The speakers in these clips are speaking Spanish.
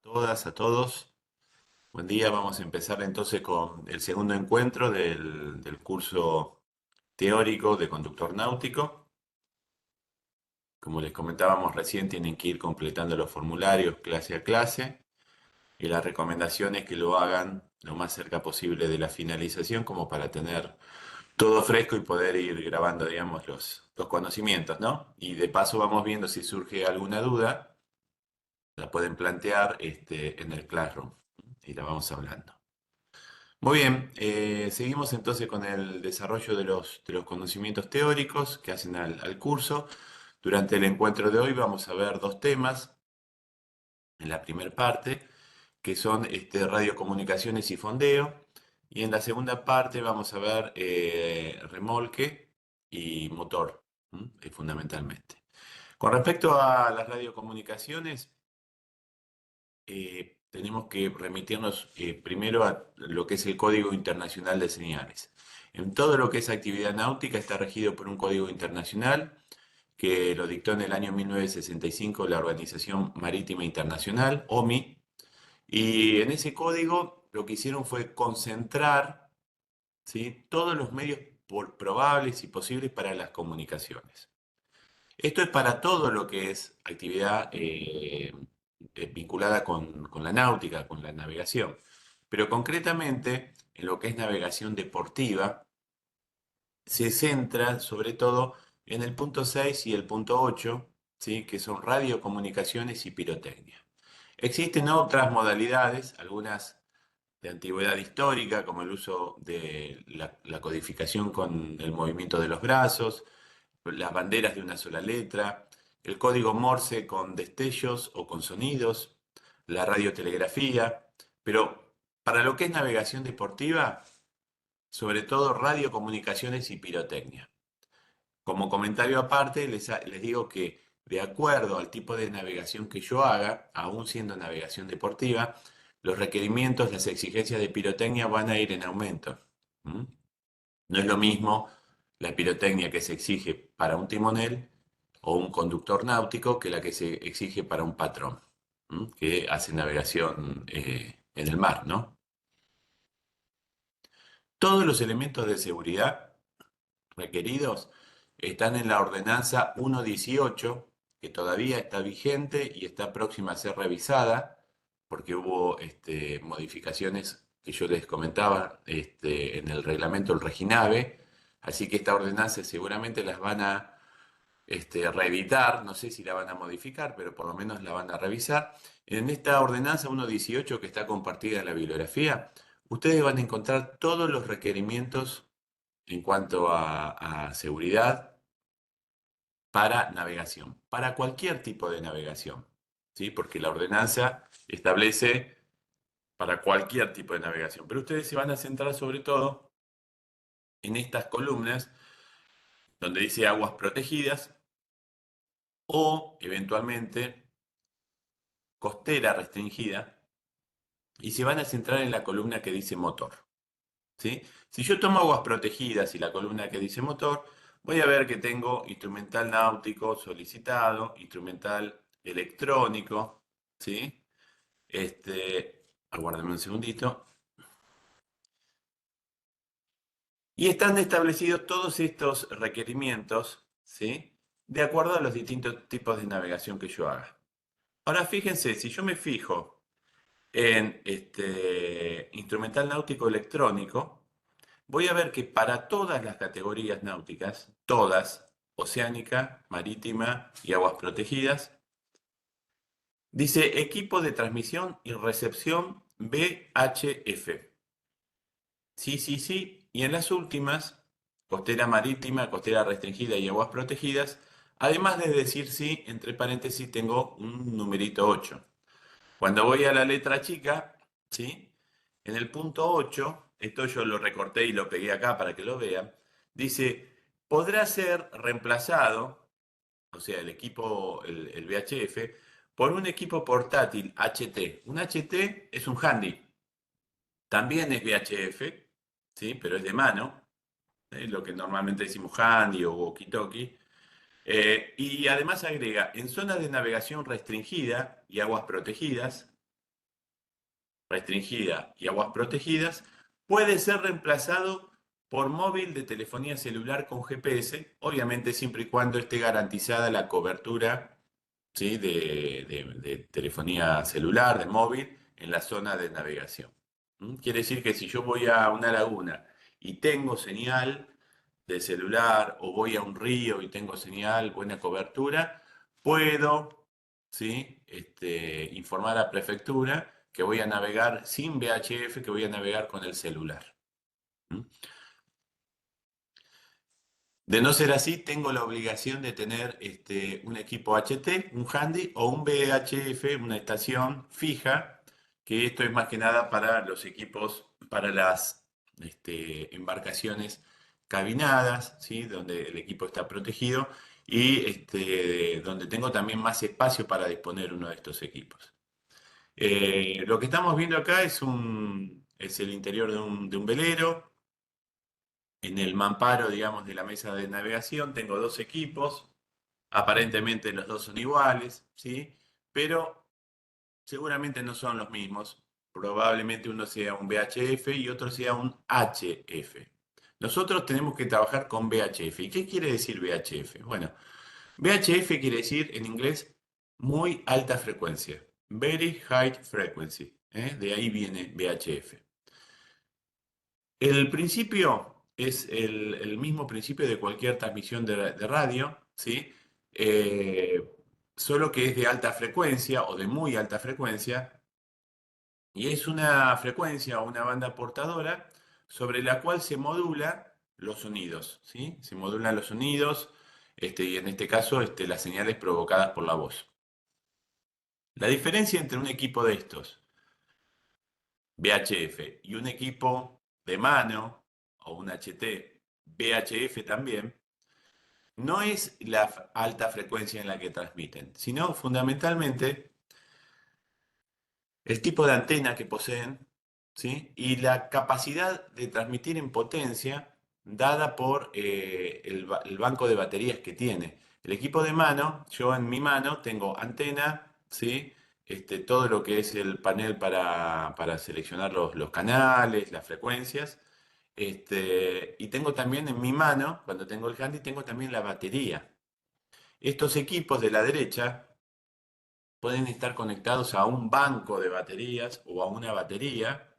Todas, a todos. Buen día, vamos a empezar entonces con el segundo encuentro del curso teórico de conductor náutico. Como les comentábamos recién, tienen que ir completando los formularios clase a clase y la recomendación es que lo hagan lo más cerca posible de la finalización como para tener todo fresco y poder ir grabando, digamos, los conocimientos, ¿no? Y de paso vamos viendo si surge alguna duda, la pueden plantear en el Classroom y la vamos hablando. Muy bien, seguimos entonces con el desarrollo de los conocimientos teóricos que hacen al curso. Durante el encuentro de hoy vamos a ver dos temas en la primera parte, que son radiocomunicaciones y fondeo, y en la segunda parte vamos a ver remolque y motor, fundamentalmente. Con respecto a las radiocomunicaciones, tenemos que remitirnos primero a lo que es el Código Internacional de Señales. En todo lo que es actividad náutica está regido por un código internacional que lo dictó en el año 1965 la Organización Marítima Internacional, OMI, y en ese código lo que hicieron fue concentrar, ¿sí?, todos los medios probables y posibles para las comunicaciones. Esto es para todo lo que es actividad vinculada con la náutica, con la navegación. Pero concretamente, en lo que es navegación deportiva, se centra sobre todo en el punto 6 y el punto 8, ¿sí?, que son radiocomunicaciones y pirotecnia. Existen otras modalidades, algunas de antigüedad histórica, como el uso de la codificación con el movimiento de los brazos, las banderas de una sola letra, el código Morse con destellos o con sonidos, la radiotelegrafía, pero para lo que es navegación deportiva, sobre todo radiocomunicaciones y pirotecnia. Como comentario aparte, les digo que de acuerdo al tipo de navegación que yo haga, aún siendo navegación deportiva, los requerimientos, las exigencias de pirotecnia van a ir en aumento. ¿Mm? No es lo mismo la pirotecnia que se exige para un timonel o un conductor náutico que la que se exige para un patrón, que hace navegación en el mar, ¿no? Todos los elementos de seguridad requeridos están en la ordenanza 118, que todavía está vigente y está próxima a ser revisada, porque hubo modificaciones que yo les comentaba en el reglamento, el Reginave, así que esta ordenanza seguramente las van a reeditar, no sé si la van a modificar, pero por lo menos la van a revisar. En esta ordenanza 118 que está compartida en la bibliografía, ustedes van a encontrar todos los requerimientos en cuanto a seguridad para navegación, para cualquier tipo de navegación, ¿sí? Porque la ordenanza establece para cualquier tipo de navegación, pero ustedes se van a centrar sobre todo en estas columnas donde dice aguas protegidas o eventualmente costera restringida y se van a centrar en la columna que dice motor, ¿sí? Si yo tomo aguas protegidas y la columna que dice motor, voy a ver que tengo instrumental náutico solicitado, instrumental electrónico, ¿sí? Aguárdame un segundito. Y están establecidos todos estos requerimientos, ¿sí?, de acuerdo a los distintos tipos de navegación que yo haga. Ahora fíjense, si yo me fijo en este instrumental náutico electrónico, voy a ver que para todas las categorías náuticas, todas, oceánica, marítima y aguas protegidas, dice equipo de transmisión y recepción VHF. Sí, sí, sí. Y en las últimas, costera marítima, costera restringida y aguas protegidas, además de decir sí, entre paréntesis tengo un numerito 8. Cuando voy a la letra chica, ¿sí?, en el punto 8, esto yo lo recorté y lo pegué acá para que lo vean, dice, podrá ser reemplazado, o sea, el equipo, el VHF, por un equipo portátil HT. Un HT es un handy, también es VHF, ¿sí?, pero es de mano, lo que normalmente decimos handy o walkie-talkie. Y además agrega, en zonas de navegación restringida y aguas protegidas, restringida y aguas protegidas, puede ser reemplazado por móvil de telefonía celular con GPS, obviamente siempre y cuando esté garantizada la cobertura, ¿sí? de telefonía celular, de móvil, en la zona de navegación. Quiere decir que si yo voy a una laguna y tengo señal de celular o voy a un río y tengo señal, buena cobertura, puedo, ¿sí? Informar a la prefectura que voy a navegar sin VHF, que voy a navegar con el celular. ¿Mm? De no ser así, tengo la obligación de tener un equipo HT, un handy o un VHF, una estación fija, que esto es más que nada para los equipos, para las embarcaciones cabinadas, ¿sí? Donde el equipo está protegido y donde tengo también más espacio para disponer uno de estos equipos. Lo que estamos viendo acá es el interior de un velero. En el mamparo, digamos, de la mesa de navegación tengo dos equipos, aparentemente los dos son iguales, ¿sí? Pero seguramente no son los mismos. Probablemente uno sea un VHF y otro sea un HF. Nosotros tenemos que trabajar con VHF. ¿Y qué quiere decir VHF? Bueno, VHF quiere decir en inglés muy alta frecuencia. Very high frequency. ¿Eh? De ahí viene VHF. El principio es el mismo principio de cualquier transmisión de radio, ¿sí? Eh, Solo que es de alta frecuencia o de muy alta frecuencia, y es una frecuencia o una banda portadora sobre la cual se modula los sonidos, ¿sí? Se modulan los sonidos, y en este caso, las señales provocadas por la voz. La diferencia entre un equipo de estos, VHF, y un equipo de mano o un HT, VHF también, no es la alta frecuencia en la que transmiten, sino fundamentalmente el tipo de antena que poseen, ¿sí? Y la capacidad de transmitir en potencia dada por el banco de baterías que tiene. El equipo de mano, yo en mi mano tengo antena, ¿sí? Todo lo que es el panel para seleccionar los canales, las frecuencias. Y tengo también en mi mano, cuando tengo el handy, tengo también la batería. Estos equipos de la derecha pueden estar conectados a un banco de baterías o a una batería,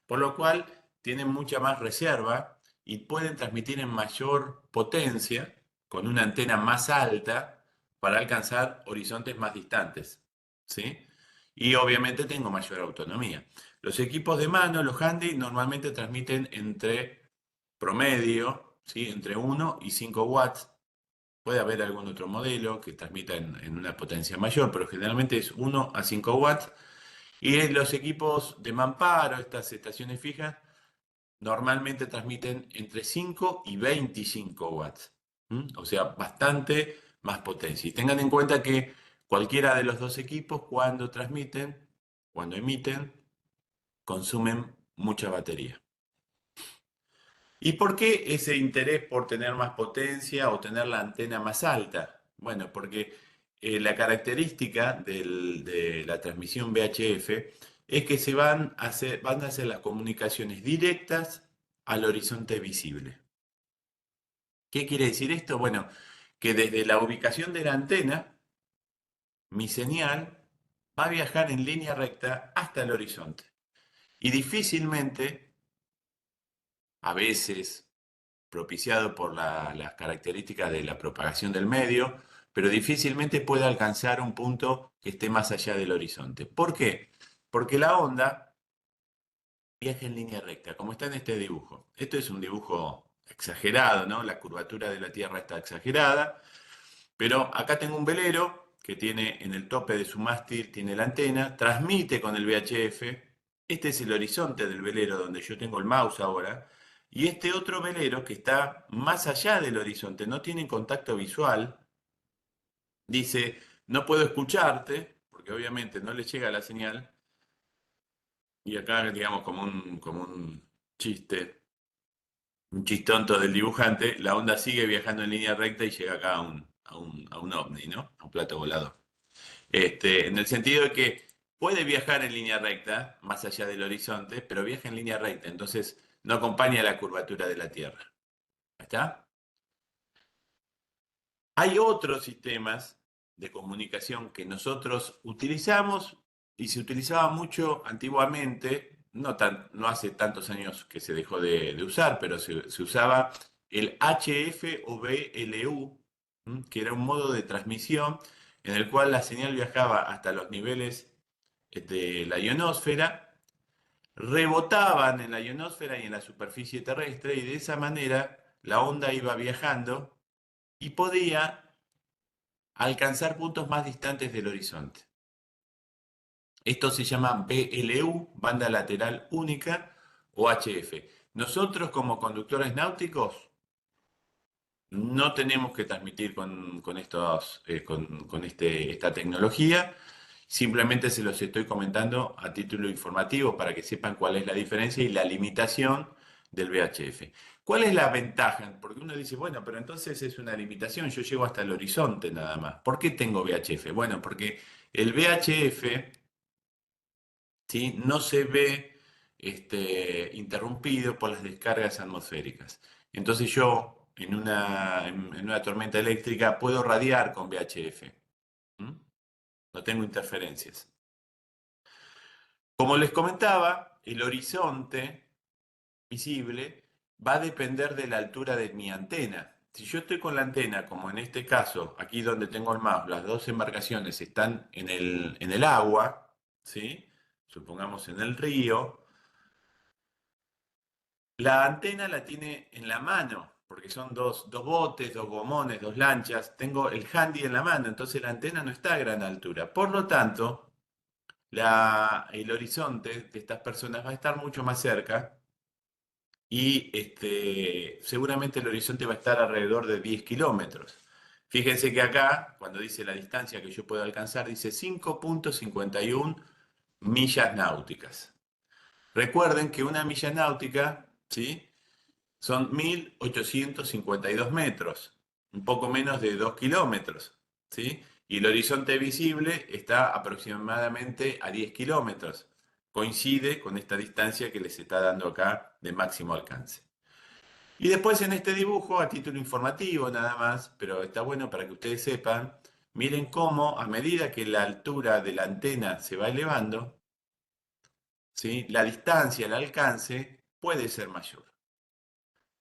por lo cual tienen mucha más reserva y pueden transmitir en mayor potencia con una antena más alta para alcanzar horizontes más distantes, ¿sí? Y obviamente tengo mayor autonomía. Los equipos de mano, los handy, normalmente transmiten entre promedio, ¿sí? Entre 1 y 5 watts. Puede haber algún otro modelo que transmita en una potencia mayor, pero generalmente es 1 a 5 watts. Y los equipos de mamparo, estas estaciones fijas, normalmente transmiten entre 5 y 25 watts. O sea, bastante más potencia. Y tengan en cuenta que cualquiera de los dos equipos, cuando emiten, consumen mucha batería. ¿Y por qué ese interés por tener más potencia o tener la antena más alta? Bueno, porque la característica de la transmisión VHF es que van a hacer las comunicaciones directas al horizonte visible. ¿Qué quiere decir esto? Bueno, que desde la ubicación de la antena, mi señal va a viajar en línea recta hasta el horizonte. Y difícilmente, a veces, propiciado por las características de la propagación del medio, pero difícilmente puede alcanzar un punto que esté más allá del horizonte. ¿Por qué? Porque la onda viaja en línea recta, como está en este dibujo. Esto es un dibujo exagerado, ¿no? La curvatura de la Tierra está exagerada, pero acá tengo un velero que tiene en el tope de su mástil, tiene la antena, transmite con el VHF. Este es el horizonte del velero donde yo tengo el mouse ahora. Y este otro velero que está más allá del horizonte, no tiene contacto visual, dice, no puedo escucharte, porque obviamente no le llega la señal. Y acá, digamos, como un chiste, un chistonto del dibujante, la onda sigue viajando en línea recta y llega acá a un ovni, ¿no? A un plato volador. En el sentido de que puede viajar en línea recta, más allá del horizonte, pero viaja en línea recta, entonces no acompaña la curvatura de la Tierra. ¿Está? Hay otros sistemas de comunicación que nosotros utilizamos y se utilizaba mucho antiguamente, no hace tantos años que se dejó de usar, pero se usaba el HF o BLU, que era un modo de transmisión en el cual la señal viajaba hasta los niveles de la ionosfera, rebotaban en la ionosfera y en la superficie terrestre, y de esa manera la onda iba viajando y podía alcanzar puntos más distantes del horizonte. Esto se llama BLU, banda lateral única, o HF. Nosotros como conductores náuticos no tenemos que transmitir con esta tecnología. Simplemente se los estoy comentando a título informativo para que sepan cuál es la diferencia y la limitación del VHF. ¿Cuál es la ventaja? Porque uno dice, bueno, pero entonces es una limitación, yo llego hasta el horizonte nada más. ¿Por qué tengo VHF? Bueno, porque el VHF, ¿sí?, no se ve interrumpido por las descargas atmosféricas. Entonces yo, en una tormenta eléctrica, puedo radiar con VHF. ¿M? No tengo interferencias. Como les comentaba, el horizonte visible va a depender de la altura de mi antena. Si yo estoy con la antena, como en este caso, aquí donde tengo el mouse, las dos embarcaciones están en el agua, ¿sí? Supongamos en el río, la antena la tiene en la mano, porque son dos botes, dos gomones, dos lanchas. Tengo el handy en la mano, entonces la antena no está a gran altura. Por lo tanto, el horizonte de estas personas va a estar mucho más cerca y seguramente el horizonte va a estar alrededor de 10 kilómetros. Fíjense que acá, cuando dice la distancia que yo puedo alcanzar, dice 5,51 millas náuticas. Recuerden que una milla náutica, ¿sí?, son 1.852 metros, un poco menos de 2 kilómetros, ¿sí? Y el horizonte visible está aproximadamente a 10 kilómetros. Coincide con esta distancia que les está dando acá de máximo alcance. Y después en este dibujo, a título informativo nada más, pero está bueno para que ustedes sepan, miren cómo a medida que la altura de la antena se va elevando, ¿sí?, la distancia, el alcance puede ser mayor.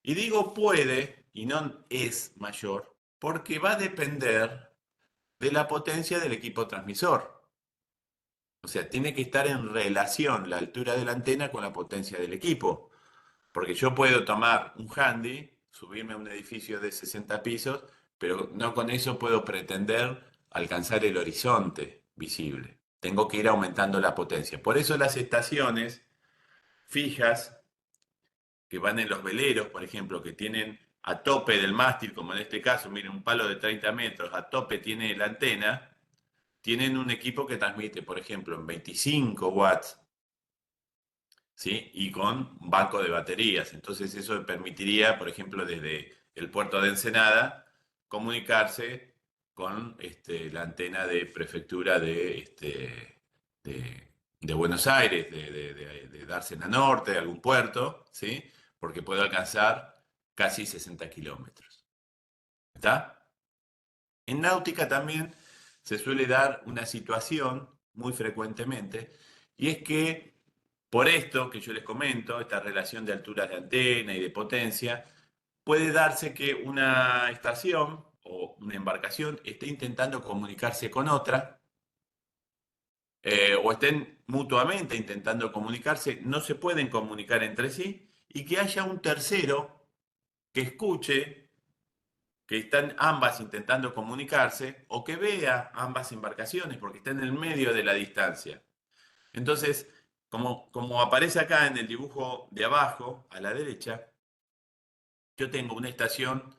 Y digo puede y no es mayor porque va a depender de la potencia del equipo transmisor. O sea, tiene que estar en relación la altura de la antena con la potencia del equipo. Porque yo puedo tomar un handy, subirme a un edificio de 60 pisos, pero no con eso puedo pretender alcanzar el horizonte visible. Tengo que ir aumentando la potencia. Por eso las estaciones fijas que van en los veleros, por ejemplo, que tienen a tope del mástil, como en este caso, miren, un palo de 30 metros, a tope tiene la antena, tienen un equipo que transmite, por ejemplo, en 25 watts, ¿sí?, y con un banco de baterías. Entonces eso permitiría, por ejemplo, desde el puerto de Ensenada, comunicarse con la antena de prefectura de Buenos Aires, de Dársena Norte, de algún puerto, ¿sí?, porque puede alcanzar casi 60 kilómetros. ¿Está? En náutica también se suele dar una situación muy frecuentemente, y es que por esto que yo les comento, esta relación de alturas de antena y de potencia, puede darse que una estación o una embarcación esté intentando comunicarse con otra, o estén mutuamente intentando comunicarse, no se pueden comunicar entre sí, y que haya un tercero que escuche que están ambas intentando comunicarse o que vea ambas embarcaciones porque está en el medio de la distancia. Entonces, como aparece acá en el dibujo de abajo, a la derecha, yo tengo una estación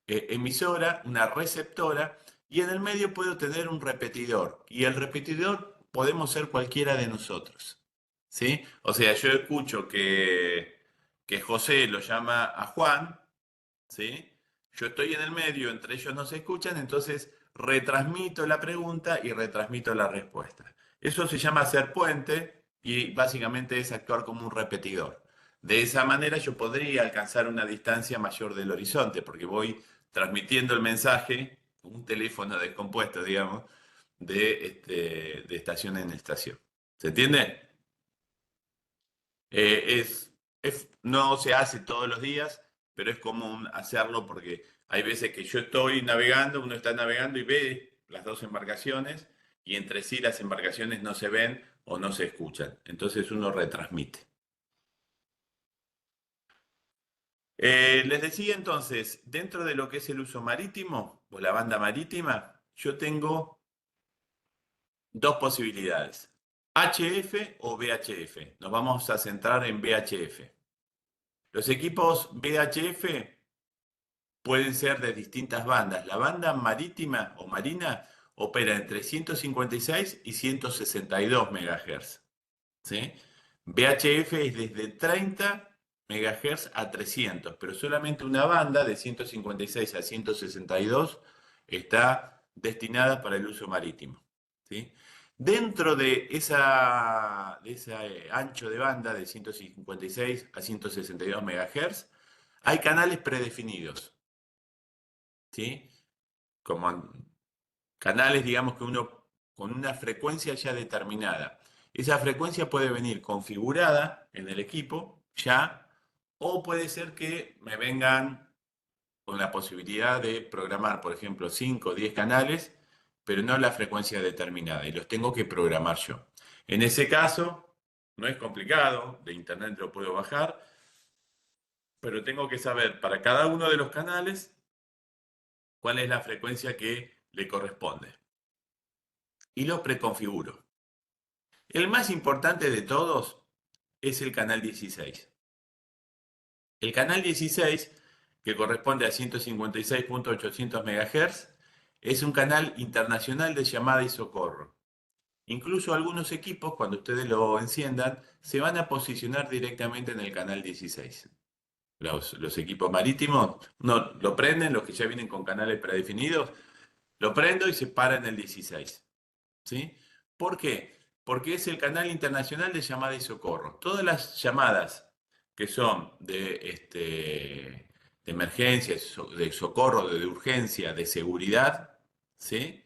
emisora, una receptora, y en el medio puedo tener un repetidor. Y el repetidor podemos ser cualquiera de nosotros. ¿Sí? O sea, yo escucho que José lo llama a Juan, ¿sí? Yo estoy en el medio, entre ellos no se escuchan, entonces retransmito la pregunta y retransmito la respuesta. Eso se llama hacer puente y básicamente es actuar como un repetidor. De esa manera yo podría alcanzar una distancia mayor del horizonte, porque voy transmitiendo el mensaje, un teléfono descompuesto, digamos, de estación en estación. ¿Se entiende? No se hace todos los días, pero es común hacerlo porque hay veces que yo estoy navegando, uno está navegando y ve las dos embarcaciones y entre sí las embarcaciones no se ven o no se escuchan. Entonces uno retransmite. Les decía entonces, dentro de lo que es el uso marítimo o la banda marítima, yo tengo dos posibilidades, HF o VHF. Nos vamos a centrar en VHF. Los equipos VHF pueden ser de distintas bandas. La banda marítima o marina opera entre 156 y 162 MHz. ¿Sí? VHF es desde 30 MHz a 300, pero solamente una banda de 156 a 162 está destinada para el uso marítimo. ¿Sí? Dentro de ese ancho de banda de 156 a 162 MHz, hay canales predefinidos. ¿Sí? Como canales, digamos que uno con una frecuencia ya determinada. Esa frecuencia puede venir configurada en el equipo ya, o puede ser que me vengan con la posibilidad de programar, por ejemplo, 5 o 10 canales, pero no la frecuencia determinada, y los tengo que programar yo. En ese caso, no es complicado, de internet lo puedo bajar, pero tengo que saber para cada uno de los canales cuál es la frecuencia que le corresponde. Y lo preconfiguro. El más importante de todos es el canal 16. El canal 16, que corresponde a 156.800 MHz, es un canal internacional de llamada y socorro. Incluso algunos equipos, cuando ustedes lo enciendan, se van a posicionar directamente en el canal 16. Los equipos marítimos no lo prenden, los que ya vienen con canales predefinidos, lo prendo y se para en el 16. ¿Sí? ¿Por qué? Porque es el canal internacional de llamada y socorro. Todas las llamadas que son de emergencia, de socorro, de urgencia, de seguridad, ¿sí?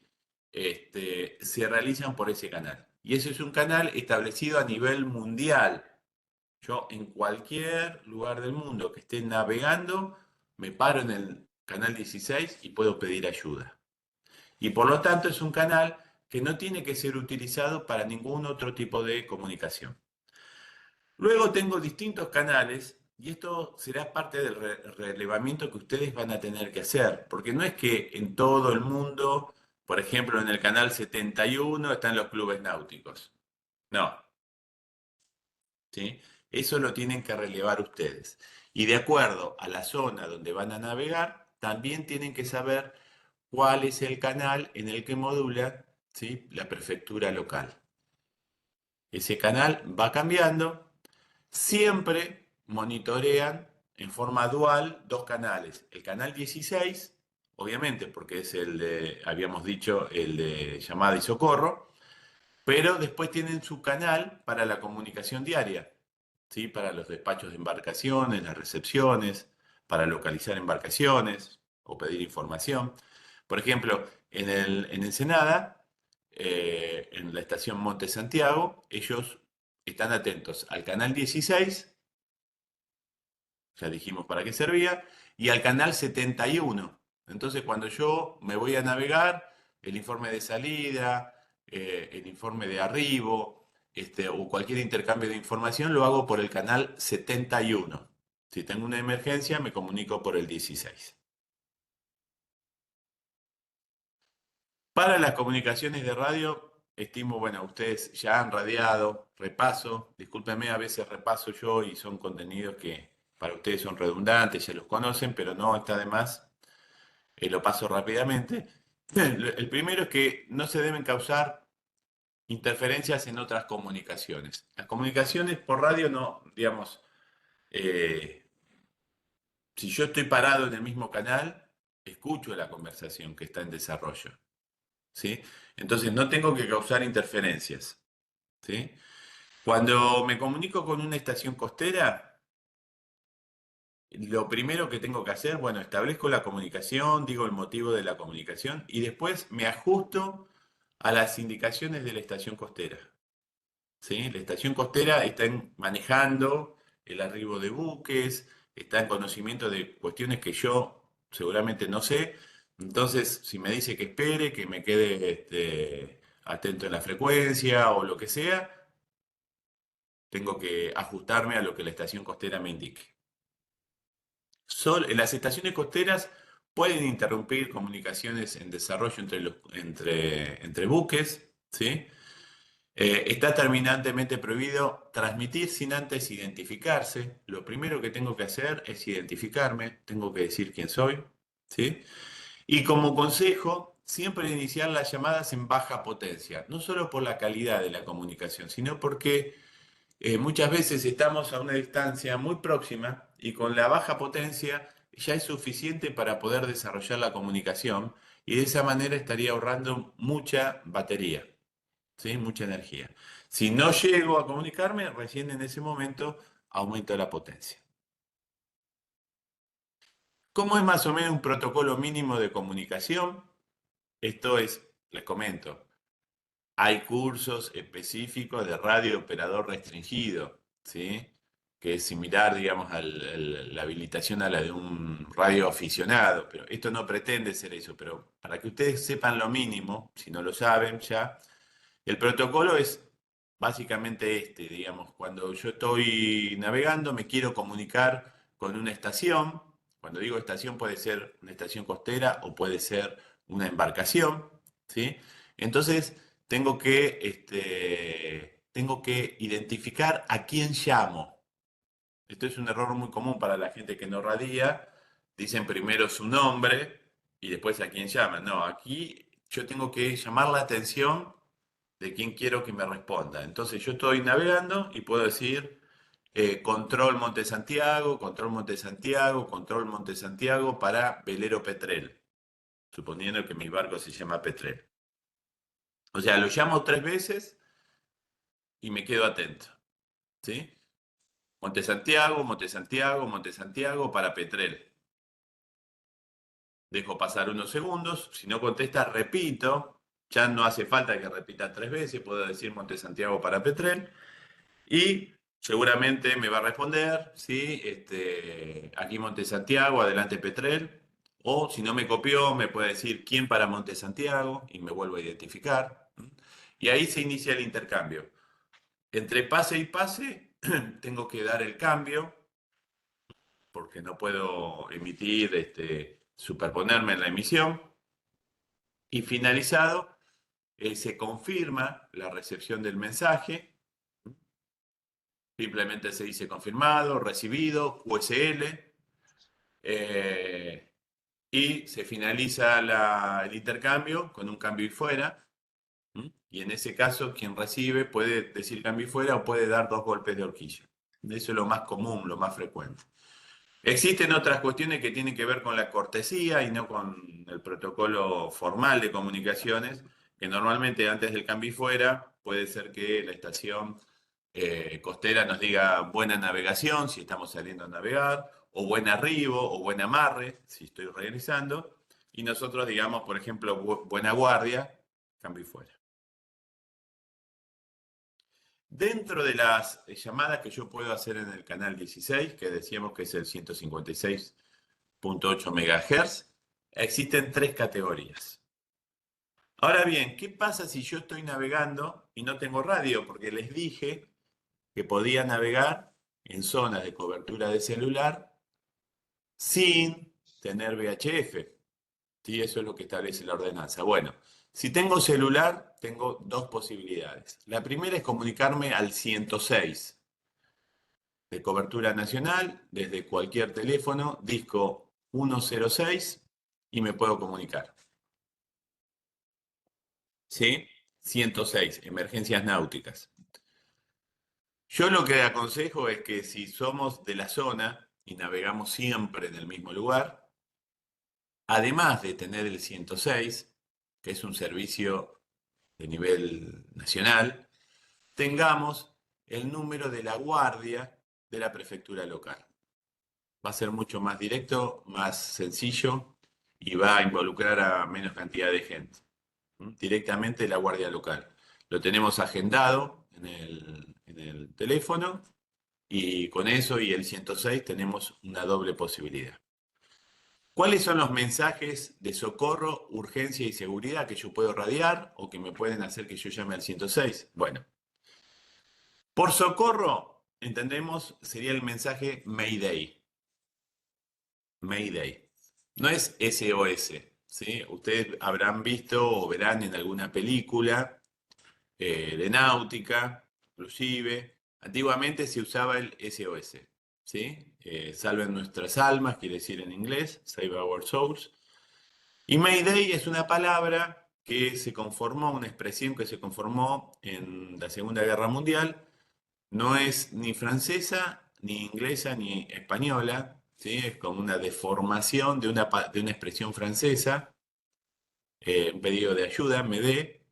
Se realizan por ese canal. Y ese es un canal establecido a nivel mundial. Yo en cualquier lugar del mundo que esté navegando, me paro en el canal 16 y puedo pedir ayuda. Y por lo tanto es un canal que no tiene que ser utilizado para ningún otro tipo de comunicación. Luego tengo distintos canales y esto será parte del relevamiento que ustedes van a tener que hacer, porque no es que en todo el mundo, por ejemplo, en el canal 71 están los clubes náuticos. No, ¿sí? Eso lo tienen que relevar ustedes. Y de acuerdo a la zona donde van a navegar, también tienen que saber cuál es el canal en el que modula, ¿sí?, la prefectura local. Ese canal va cambiando, siempre monitorean en forma dual dos canales. El canal 16, obviamente, porque es el de, habíamos dicho, el de llamada y socorro, pero después tienen su canal para la comunicación diaria, ¿sí? Para los despachos de embarcaciones, las recepciones, para localizar embarcaciones o pedir información. Por ejemplo, en Ensenada, en la estación Monte Santiago, ellos están atentos al canal 16, ya dijimos para qué servía, y al canal 71. Entonces, cuando yo me voy a navegar, el informe de salida, el informe de arribo, o cualquier intercambio de información, lo hago por el canal 71. Si tengo una emergencia, me comunico por el 16. Para las comunicaciones de radio, estimo, bueno, ustedes ya han radiado, repaso, discúlpenme, a veces repaso yo y son contenidos que para ustedes son redundantes, ya los conocen, pero no está de más, lo paso rápidamente. El primero es que no se deben causar interferencias en otras comunicaciones. Las comunicaciones por radio no, digamos, eh, si yo estoy parado en el mismo canal, escucho la conversación que está en desarrollo. ¿Sí? Entonces no tengo que causar interferencias. ¿sí? Cuando me comunico con una estación costera, lo primero que tengo que hacer, bueno, establezco la comunicación, digo el motivo de la comunicación y después me ajusto a las indicaciones de la estación costera. ¿Sí? La estación costera está manejando el arribo de buques, está en conocimiento de cuestiones que yo seguramente no sé. Entonces, si me dice que espere, que me quede atento en la frecuencia o lo que sea, tengo que ajustarme a lo que la estación costera me indique. Las estaciones costeras pueden interrumpir comunicaciones en desarrollo entre buques, ¿sí? Está terminantemente prohibido transmitir sin antes identificarse. Lo primero que tengo que hacer es identificarme, tengo que decir quién soy, ¿sí? Y como consejo, siempre iniciar las llamadas en baja potencia, no solo por la calidad de la comunicación, sino porque muchas veces estamos a una distancia muy próxima y con la baja potencia ya es suficiente para poder desarrollar la comunicación y de esa manera estaría ahorrando mucha batería. ¿Sí? Mucha energía. Si no llego a comunicarme, recién en ese momento aumento la potencia. ¿Cómo es más o menos un protocolo mínimo de comunicación? Esto es, les comento, hay cursos específicos de radio operador restringido, ¿sí? Que es similar, digamos, a la habilitación a la de un radio aficionado, pero esto no pretende ser eso, pero para que ustedes sepan lo mínimo, si no lo saben ya, el protocolo es básicamente digamos, cuando yo estoy navegando, me quiero comunicar con una estación. Cuando digo estación puede ser una estación costera o puede ser una embarcación, ¿sí? Entonces tengo que identificar a quién llamo. Esto es un error muy común para la gente que no radia. Dicen primero su nombre y después a quién llaman. No, aquí yo tengo que llamar la atención de quién quiero que me responda. Entonces yo estoy navegando y puedo decir control Monte Santiago, control Monte Santiago, control Monte Santiago para velero Petrel, suponiendo que mi barco se llama Petrel. O sea, lo llamo 3 veces y me quedo atento, ¿sí? Monte Santiago, Monte Santiago, Monte Santiago para Petrel. Dejo pasar unos segundos, si no contesta, repito. Ya no hace falta que repita 3 veces, puedo decir Monte Santiago para Petrel. Y seguramente me va a responder, ¿sí? Aquí Monte Santiago, adelante Petrel. O si no me copió, me puede decir quién para Monte Santiago y me vuelvo a identificar. Y ahí se inicia el intercambio. Entre pase y pase, tengo que dar el cambio, porque no puedo emitir, superponerme en la emisión. Y finalizado, se confirma la recepción del mensaje. Simplemente se dice confirmado, recibido, QSL, eh, y se finaliza el intercambio con un cambio y fuera. ¿M? Y en ese caso, quien recibe puede decir cambio y fuera o puede dar 2 golpes de horquilla. Eso es lo más común, lo más frecuente. Existen otras cuestiones que tienen que ver con la cortesía y no con el protocolo formal de comunicaciones, que normalmente antes del cambio y fuera puede ser que la estación costera nos diga buena navegación si estamos saliendo a navegar, o buen arribo, o buen amarre si estoy regresando, y nosotros digamos, por ejemplo, buena guardia, cambio y fuera. Dentro de las llamadas que yo puedo hacer en el canal 16, que decíamos que es el 156.8 MHz, existen 3 categorías. Ahora bien, ¿qué pasa si yo estoy navegando y no tengo radio? Porque les dije que podía navegar en zonas de cobertura de celular sin tener VHF. ¿Sí? Eso es lo que establece la ordenanza. Bueno, si tengo celular, tengo 2 posibilidades. La primera es comunicarme al 106 de cobertura nacional desde cualquier teléfono, disco 106 y me puedo comunicar. ¿Sí? 106, emergencias náuticas. Yo lo que aconsejo es que si somos de la zona y navegamos siempre en el mismo lugar, además de tener el 106, que es un servicio de nivel nacional, tengamos el número de la guardia de la prefectura local. Va a ser mucho más directo, más sencillo y va a involucrar a menos cantidad de gente. Directamente la guardia local. Lo tenemos agendado en el teléfono y con eso y el 106 tenemos una doble posibilidad. ¿Cuáles son los mensajes de socorro, urgencia y seguridad que yo puedo radiar o que me pueden hacer que yo llame al 106? Bueno, por socorro, entendemos, sería el mensaje Mayday. Mayday. No es SOS, ¿sí? Ustedes habrán visto o verán en alguna película de náutica, inclusive. Antiguamente se usaba el SOS, ¿sí? Salven nuestras almas, quiere decir en inglés, Save Our Souls. Y Mayday es una palabra que se conformó, una expresión que se conformó en la Segunda Guerra Mundial. No es ni francesa, ni inglesa, ni española, ¿sí? Es como una deformación de una expresión francesa, un pedido de ayuda, me dé,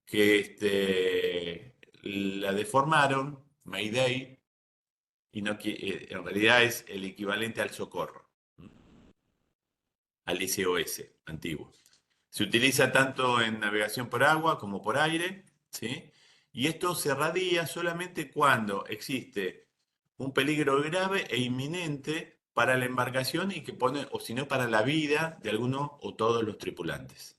que la deformaron, Mayday, y no, en realidad es el equivalente al socorro, al SOS antiguo. Se utiliza tanto en navegación por agua como por aire, ¿sí? Y esto se radia solamente cuando existe un peligro grave e inminente para la embarcación y que pone, o si no, para la vida de alguno o todos los tripulantes,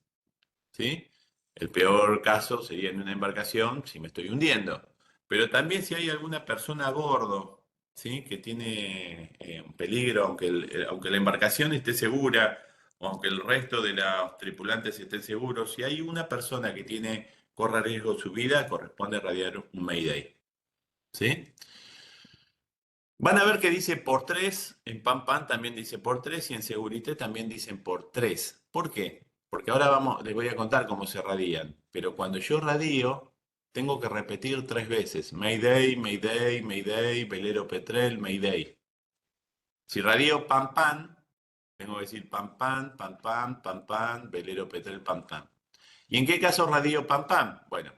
¿sí? El peor caso sería en una embarcación si me estoy hundiendo. Pero también si hay alguna persona a bordo, ¿sí? Que tiene un peligro, aunque la embarcación esté segura, o aunque el resto de los tripulantes estén seguros, si hay una persona que corre riesgo su vida, corresponde radiar un Mayday, ¿sí? Van a ver que dice por tres, en Pan Pan también dice por tres y en Segurité también dicen por tres. ¿Por qué? Porque ahora les voy a contar cómo se radían. Pero cuando yo radío, tengo que repetir 3 veces. Mayday, Mayday, Mayday, velero Petrel, Mayday. Si radío Pan Pan, tengo que decir Pan Pan, Pan Pan, Pan Pan, velero Petrel, Pan Pan. ¿Y en qué caso radío Pan Pan? Bueno,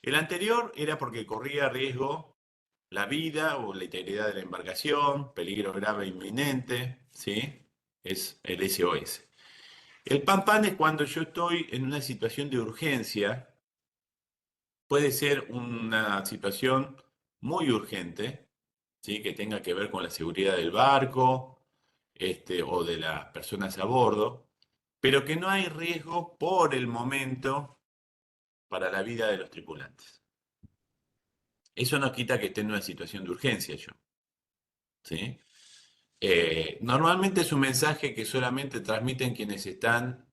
el anterior era porque corría riesgo la vida o la integridad de la embarcación, peligro grave e inminente, ¿sí? Es el SOS. El pan pan es cuando yo estoy en una situación de urgencia, puede ser una situación muy urgente, ¿sí? Que tenga que ver con la seguridad del barco, o de las personas a bordo, pero que no hay riesgo por el momento para la vida de los tripulantes. Eso no quita que esté en una situación de urgencia yo, ¿sí? Normalmente es un mensaje que solamente transmiten quienes están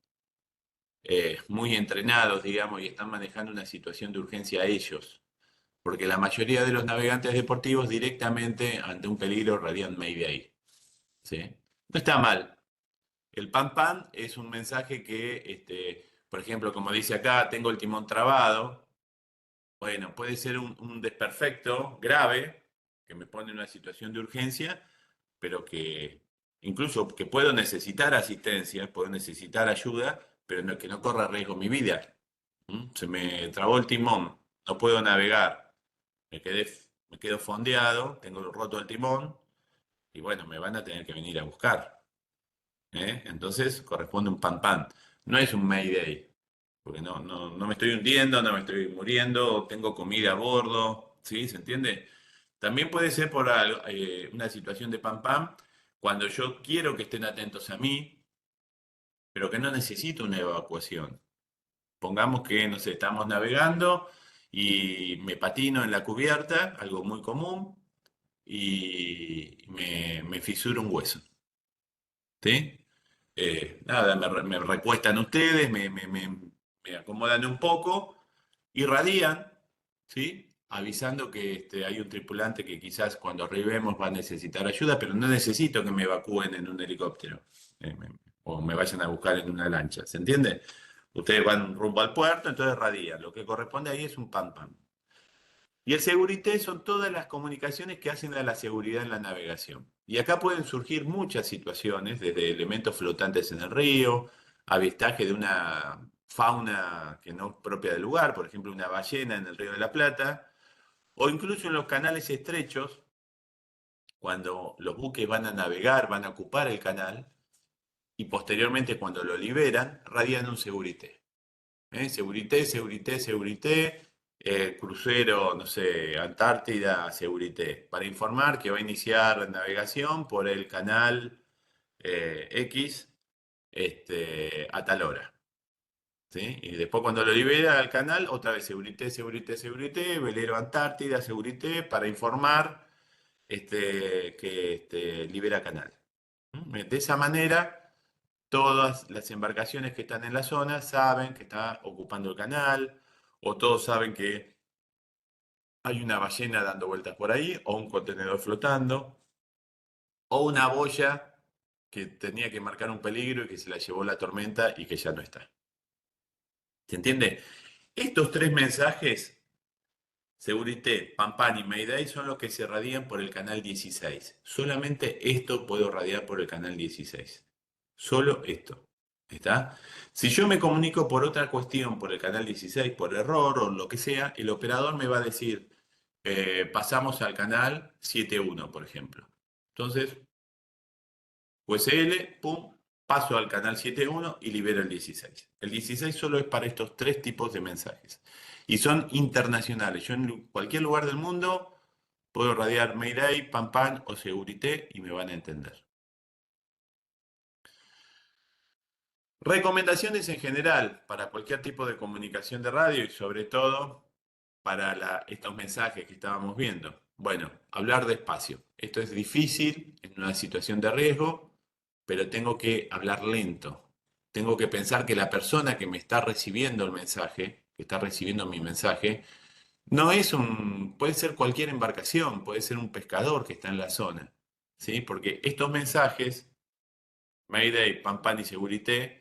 muy entrenados, digamos, y están manejando una situación de urgencia a ellos, porque la mayoría de los navegantes deportivos directamente ante un peligro radian Mayday, ¿sí? No está mal. El pan pan es un mensaje que, por ejemplo, como dice acá, tengo el timón trabado. Bueno, puede ser un desperfecto grave que me pone en una situación de urgencia, pero que incluso que puedo necesitar asistencia, puedo necesitar ayuda, pero que no corra riesgo mi vida. Se me trabó el timón, no puedo navegar, me quedo fondeado, tengo roto el timón y bueno, me van a tener que venir a buscar. Entonces corresponde un pan pan. No es un Mayday, porque no me estoy hundiendo, no me estoy muriendo, tengo comida a bordo, ¿sí? ¿Se entiende? También puede ser por una situación de pam pam, cuando yo quiero que estén atentos a mí, pero que no necesito una evacuación. Pongamos que, no sé, estamos navegando y me patino en la cubierta, algo muy común, y me fisuro un hueso, ¿sí? Nada, me recuestan ustedes, me acomodan un poco y radian, ¿sí? Avisando que hay un tripulante que quizás cuando arribemos va a necesitar ayuda, pero no necesito que me evacúen en un helicóptero, o me vayan a buscar en una lancha, ¿se entiende? Ustedes van rumbo al puerto, entonces radian. Lo que corresponde ahí es un pam pam. Y el segurité son todas las comunicaciones que hacen a la seguridad en la navegación. Y acá pueden surgir muchas situaciones, desde elementos flotantes en el río, avistaje de una fauna que no es propia del lugar, por ejemplo, una ballena en el Río de la Plata, o incluso en los canales estrechos, cuando los buques van a navegar, van a ocupar el canal, y posteriormente cuando lo liberan, radian un segurité. Segurité, segurité, segurité, crucero, no sé, Antártida, segurité, para informar que va a iniciar navegación por el canal X a tal hora. ¿Sí? Y después cuando lo libera al canal, otra vez segurité, segurité, segurité, velero Antártida, segurité, para informar que libera canal. De esa manera, todas las embarcaciones que están en la zona saben que está ocupando el canal, o todos saben que hay una ballena dando vueltas por ahí, o un contenedor flotando, o una boya que tenía que marcar un peligro y que se la llevó la tormenta y que ya no está. ¿Se entiende? Estos tres mensajes, Segurité, Pampán y Mayday, son los que se radian por el canal 16. Solamente esto puedo radiar por el canal 16. Solo esto. ¿Está? Si yo me comunico por otra cuestión, por el canal 16, por error o lo que sea, el operador me va a decir, pasamos al canal 7.1, por ejemplo. Entonces, USL, pum, paso al canal 7.1 y libero el 16. El 16 solo es para estos tres tipos de mensajes. Y son internacionales. Yo en cualquier lugar del mundo puedo radiar Mayday, Pam o Segurité y me van a entender. Recomendaciones en general para cualquier tipo de comunicación de radio y sobre todo para estos mensajes que estábamos viendo. Bueno, hablar despacio. Esto es difícil en una situación de riesgo, pero tengo que hablar lento. Tengo que pensar que la persona que me está recibiendo el mensaje, que está recibiendo mi mensaje, no es puede ser cualquier embarcación, puede ser un pescador que está en la zona, ¿sí? Porque estos mensajes, Mayday, Pam y Segurité,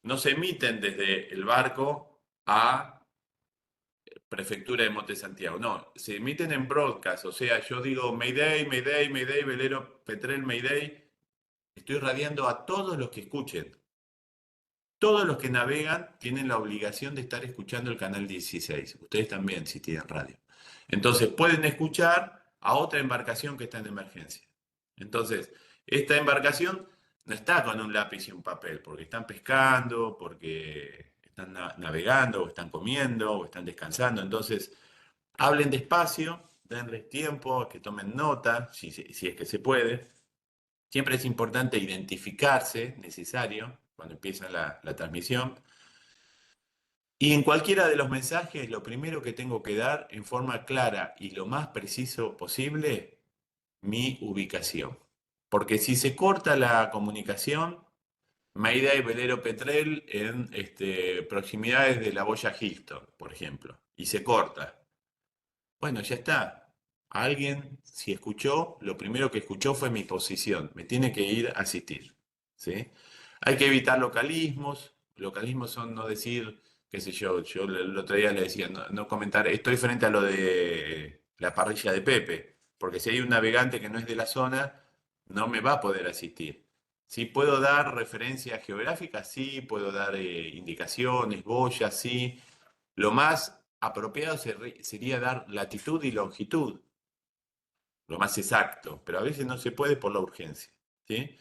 no se emiten desde el barco a Prefectura de Monte Santiago. No, se emiten en broadcast, o sea, yo digo Mayday, Mayday, Mayday, velero Petrel, Mayday, estoy radiando a todos los que escuchen. Todos los que navegan tienen la obligación de estar escuchando el canal 16. Ustedes también, si tienen radio. Entonces, pueden escuchar a otra embarcación que está en emergencia. Entonces, esta embarcación no está con un lápiz y un papel, porque están pescando, porque están navegando, o están comiendo, o están descansando. Entonces, hablen despacio, denles tiempo, que tomen nota, si es que se puede. Siempre es importante identificarse, necesario, cuando empieza la transmisión. Y en cualquiera de los mensajes, lo primero que tengo que dar en forma clara y lo más preciso posible, mi ubicación. Porque si se corta la comunicación, Mayday Velero Petrel en proximidades de la boya Houston, por ejemplo, y se corta. Bueno, ya está. Alguien, si escuchó, lo primero que escuchó fue mi posición. Me tiene que ir a asistir. ¿Sí? Hay que evitar localismos. Localismos son no decir, qué sé yo el otro día le decía, no comentar, estoy frente a lo de la parrilla de Pepe, porque si hay un navegante que no es de la zona, no me va a poder asistir. Sí, puedo dar referencias geográficas, sí, puedo dar indicaciones, boyas, sí. Lo más apropiado sería dar latitud y longitud, lo más exacto, pero a veces no se puede por la urgencia. ¿Sí?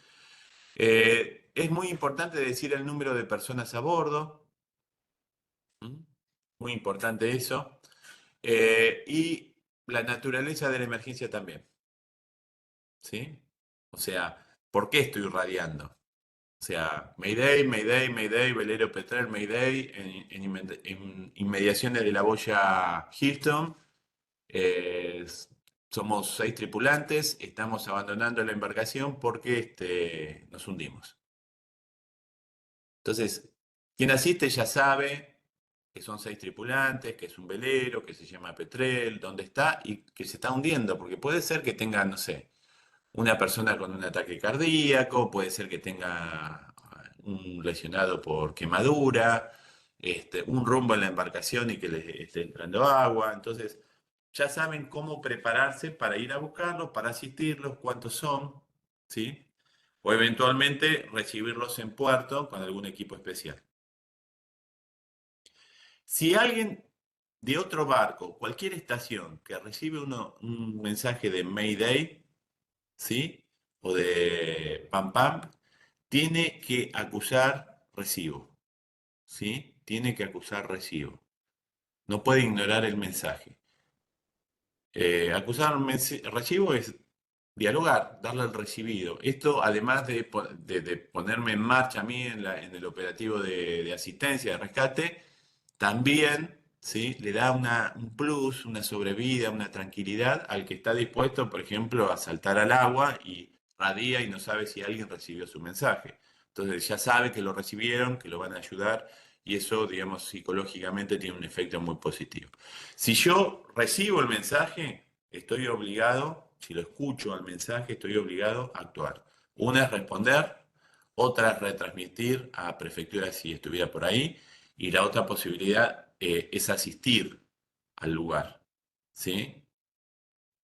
Es muy importante decir el número de personas a bordo, ¿m? Muy importante eso, y la naturaleza de la emergencia también. ¿Sí? O sea, ¿por qué estoy radiando? O sea, Mayday, Mayday, Mayday, velero Petrel, Mayday, en inmediaciones de la boya Hilton. Eh, Somos 6 tripulantes, estamos abandonando la embarcación porque nos hundimos. Entonces, quien asiste ya sabe que son 6 tripulantes, que es un velero, que se llama Petrel, dónde está y que se está hundiendo, porque puede ser que tenga, no sé, una persona con un ataque cardíaco, puede ser que tenga un lesionado por quemadura, un rumbo en la embarcación y que le esté entrando agua. Entonces, ya saben cómo prepararse para ir a buscarlos, para asistirlos, cuántos son, ¿sí? O eventualmente recibirlos en puerto con algún equipo especial. Si alguien de otro barco, cualquier estación que recibe un mensaje de Mayday, ¿sí? O de Pam Pam, tiene que acusar recibo, ¿sí? Tiene que acusar recibo. No puede ignorar el mensaje. Acusar recibo es dialogar, darle el recibido. Esto, además de ponerme en marcha a mí en el operativo de asistencia, de rescate, también, ¿sí? Le da un plus, una sobrevida, una tranquilidad al que está dispuesto, por ejemplo, a saltar al agua y radia y no sabe si alguien recibió su mensaje. Entonces ya sabe que lo recibieron, que lo van a ayudar y eso, digamos, psicológicamente tiene un efecto muy positivo. Si yo recibo el mensaje, estoy obligado, si lo escucho al mensaje, estoy obligado a actuar. Una es responder, otra es retransmitir a prefectura si estuviera por ahí, y la otra posibilidad es asistir al lugar. ¿Sí?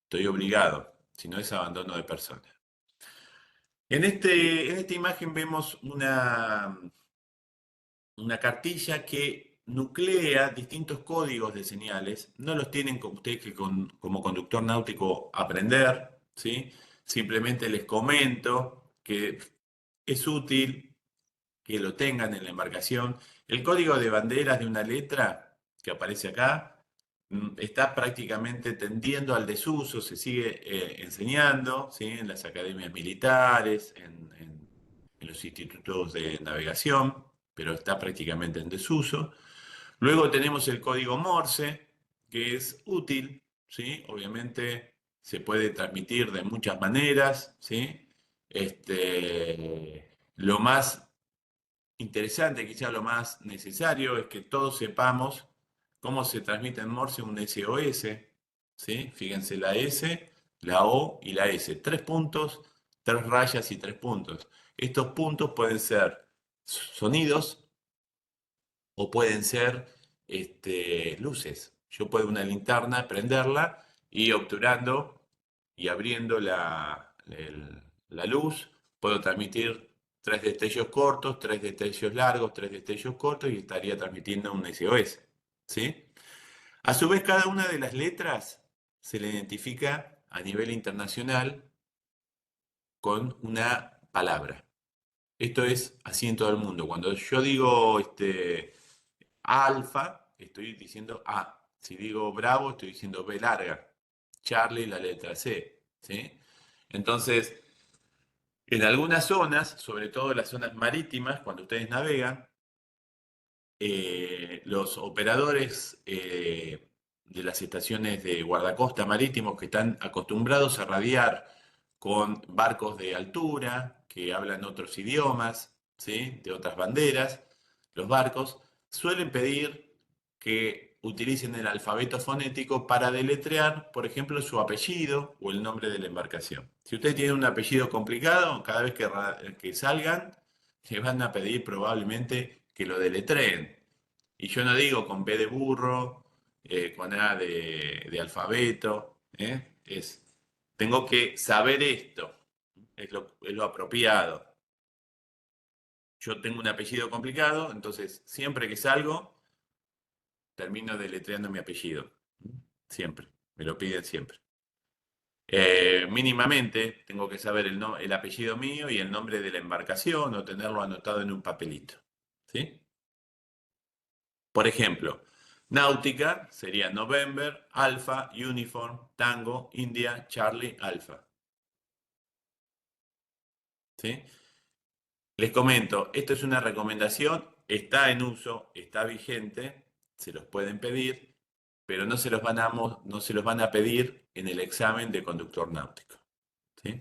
Estoy obligado, si no es abandono de persona. En esta imagen vemos una cartilla que nuclea distintos códigos de señales. No los tienen con usted que como conductor náutico aprender, ¿sí? Simplemente les comento que es útil que lo tengan en la embarcación. El código de banderas de una letra que aparece acá está prácticamente tendiendo al desuso, se sigue enseñando, ¿sí? En las academias militares, en los institutos de navegación, pero está prácticamente en desuso. Luego tenemos el código Morse, que es útil, ¿sí? Obviamente se puede transmitir de muchas maneras, ¿sí? Lo más interesante, quizá lo más necesario, es que todos sepamos cómo se transmite en Morse un SOS, ¿sí? Fíjense la S, la O y la S. Tres puntos, tres rayas y tres puntos. Estos puntos pueden ser sonidos o pueden ser luces. Yo puedo una linterna prenderla y obturando y abriendo la luz, puedo transmitir tres destellos cortos, tres destellos largos, tres destellos cortos y estaría transmitiendo un SOS. ¿Sí? A su vez, cada una de las letras se le identifica a nivel internacional con una palabra. Esto es así en todo el mundo. Cuando yo digo alfa, estoy diciendo A. Si digo bravo, estoy diciendo B larga. Charlie, la letra C. ¿Sí? Entonces, en algunas zonas, sobre todo las zonas marítimas, cuando ustedes navegan, los operadores de las estaciones de guardacosta marítimos que están acostumbrados a radiar con barcos de altura, que hablan otros idiomas, ¿sí? De otras banderas, los barcos suelen pedir que utilicen el alfabeto fonético para deletrear, por ejemplo, su apellido o el nombre de la embarcación. Si ustedes tienen un apellido complicado, cada vez que salgan, le van a pedir probablemente que lo deletreen. Y yo no digo con B de burro, con A de alfabeto, tengo que saber esto, es lo apropiado. Yo tengo un apellido complicado, entonces siempre que salgo, termino deletreando mi apellido. Siempre, me lo piden siempre. Mínimamente tengo que saber el apellido mío y el nombre de la embarcación o tenerlo anotado en un papelito. ¿Sí? Por ejemplo, náutica sería November, Alpha, Uniform, Tango, India, Charlie, Alpha. ¿Sí? Les comento, esto es una recomendación, está en uso, está vigente, se los pueden pedir, pero no se los van a pedir en el examen de conductor náutico. ¿Sí?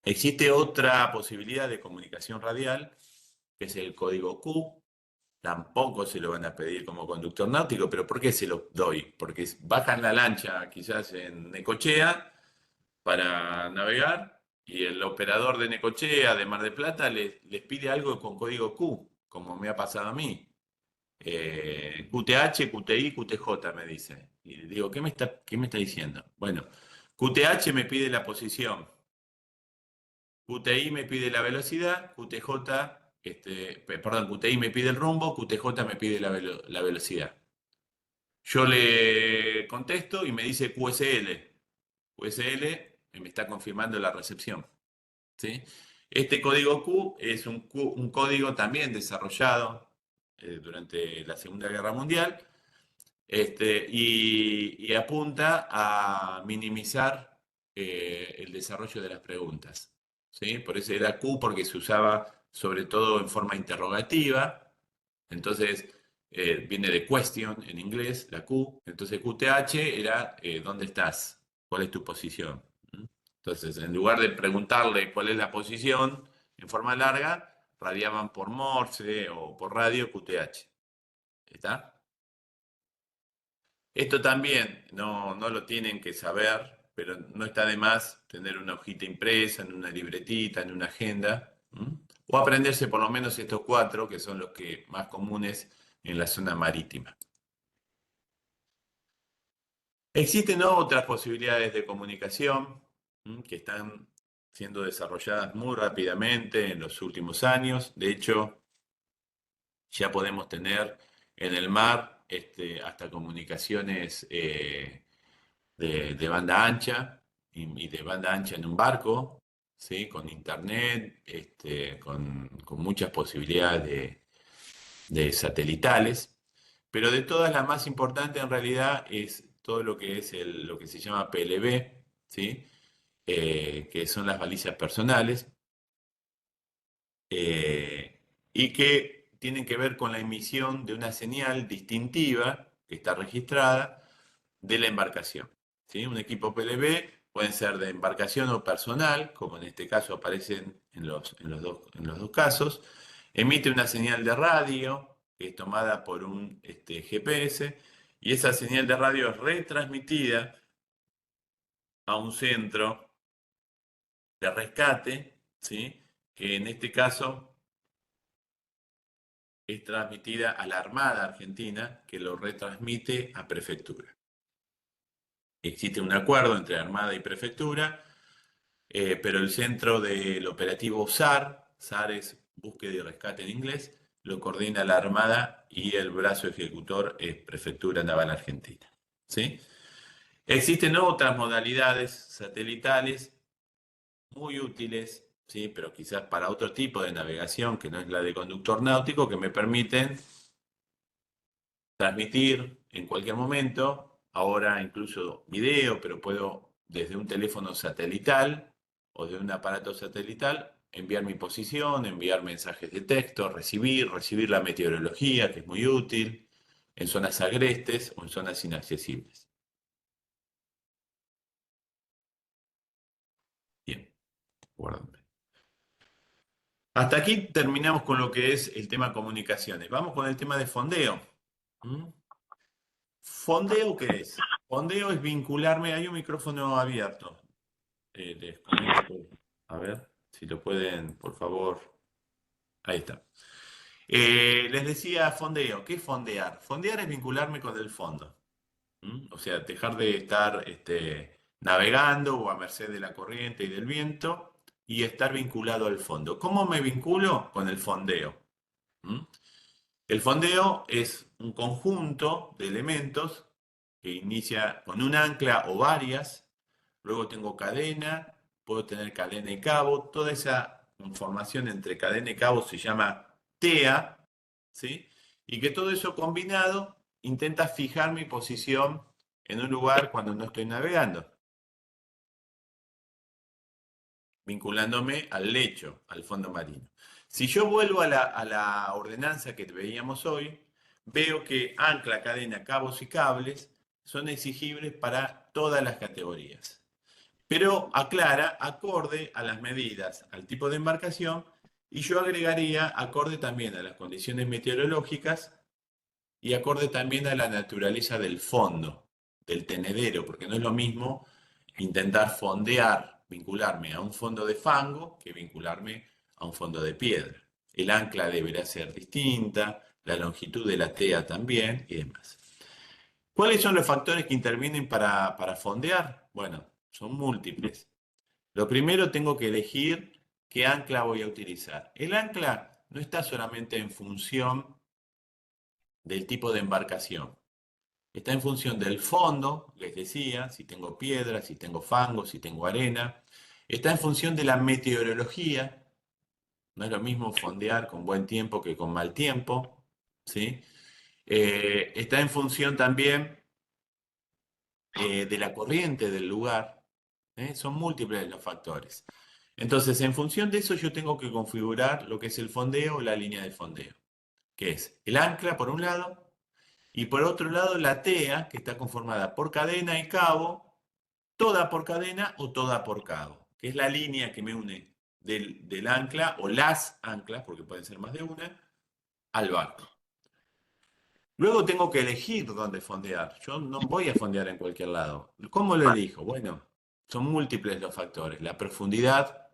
Existe otra posibilidad de comunicación radial, que es el código Q. Tampoco se lo van a pedir como conductor náutico, pero ¿por qué se lo doy? Porque bajan la lancha quizás en Necochea para navegar y el operador de Necochea, de Mar del Plata, les pide algo con código Q, como me ha pasado a mí. QTH, QTI, QTJ me dice. Y le digo, qué me está diciendo? Bueno, QTH me pide la posición, QTI me pide la velocidad, QTJ, perdón, QTI me pide el rumbo, QTJ me pide la velocidad. Yo le contesto y me dice QSL. QSL me está confirmando la recepción. ¿Sí? Este código Q es un código también desarrollado durante la Segunda Guerra Mundial, y apunta a minimizar el desarrollo de las preguntas. ¿Sí? Por eso era Q, porque se usaba sobre todo en forma interrogativa. Entonces, viene de question en inglés, la Q. Entonces, QTH era ¿dónde estás? ¿Cuál es tu posición? ¿Mm? Entonces, en lugar de preguntarle cuál es la posición en forma larga, radiaban por Morse o por radio QTH. ¿Está? Esto también no lo tienen que saber, pero no está de más tener una hojita impresa, en una libretita, en una agenda, ¿m? O aprenderse por lo menos estos cuatro, que son los que más comunes en la zona marítima. Existen otras posibilidades de comunicación, que están siendo desarrolladas muy rápidamente en los últimos años. De hecho, ya podemos tener en el mar hasta comunicaciones de banda ancha y de banda ancha en un barco, ¿sí? Con internet, con muchas posibilidades de satelitales, pero de todas la más importante en realidad es todo lo que es lo que se llama PLB, ¿sí? Que son las balizas personales, eh, y que tienen que ver con la emisión de una señal distintiva que está registrada de la embarcación. ¿Sí? Un equipo PLB puede ser de embarcación o personal, como en este caso aparecen en los dos casos. Emite una señal de radio que es tomada por un GPS, y esa señal de radio es retransmitida a un centro de rescate, ¿sí? Que en este caso es transmitida a la Armada Argentina, que lo retransmite a Prefectura. Existe un acuerdo entre Armada y Prefectura, pero el centro del operativo SAR, SAR es búsqueda y rescate en inglés, lo coordina la Armada y el brazo ejecutor es Prefectura Naval Argentina. ¿Sí? Existen otras modalidades satelitales muy útiles, ¿sí? Pero quizás para otro tipo de navegación que no es la de conductor náutico, que me permiten transmitir en cualquier momento, ahora incluso video, pero puedo desde un teléfono satelital o de un aparato satelital enviar mi posición, enviar mensajes de texto, recibir la meteorología, que es muy útil, en zonas agrestes o en zonas inaccesibles. Bien, guárdame. Hasta aquí terminamos con lo que es el tema comunicaciones. Vamos con el tema de fondeo. ¿Mm? ¿Fondeo qué es? Fondeo es vincularme. Hay un micrófono abierto. Les comento, a ver si lo pueden, por favor. Ahí está. Les decía fondeo. ¿Qué es fondear? Fondear es vincularme con el fondo. ¿Mm? O sea, dejar de estar navegando o a merced de la corriente y del viento y estar vinculado al fondo. ¿Cómo me vinculo? Con el fondeo. ¿Mm? El fondeo es un conjunto de elementos que inicia con un ancla o varias, luego tengo cadena, puedo tener cadena y cabo, toda esa información entre cadena y cabo se llama TEA, ¿sí? Y que todo eso combinado intenta fijar mi posición en un lugar cuando no estoy navegando, vinculándome al lecho, al fondo marino. Si yo vuelvo a la ordenanza que veíamos hoy, veo que ancla, cadena, cabos y cables son exigibles para todas las categorías. Pero aclara acorde a las medidas, al tipo de embarcación, y yo agregaría acorde también a las condiciones meteorológicas y acorde también a la naturaleza del fondo, del tenedero, porque no es lo mismo intentar fondear, vincularme a un fondo de fango que vincularme a un fondo de piedra. El ancla deberá ser distinta, la longitud de la tea también y demás. ¿Cuáles son los factores que intervienen para fondear? Bueno, son múltiples. Lo primero, tengo que elegir qué ancla voy a utilizar. El ancla no está solamente en función del tipo de embarcación. está en función del fondo, les decía, si tengo piedra, si tengo fango, si tengo arena. Está en función de la meteorología. No es lo mismo fondear con buen tiempo que con mal tiempo, ¿sí? Está en función también de la corriente del lugar. Son múltiples los factores. Entonces, en función de eso, yo tengo que configurar lo que es el fondeo o la línea de fondeo, que es el ancla por un lado y por otro lado la tea, que está conformada por cadena y cabo, toda por cadena o toda por cabo, que es la línea que me une del ancla o las anclas, porque pueden ser más de una, al barco. Luego tengo que elegir dónde fondear. Yo no voy a fondear en cualquier lado. ¿Cómo lo elijo? Bueno, son múltiples los factores. La profundidad,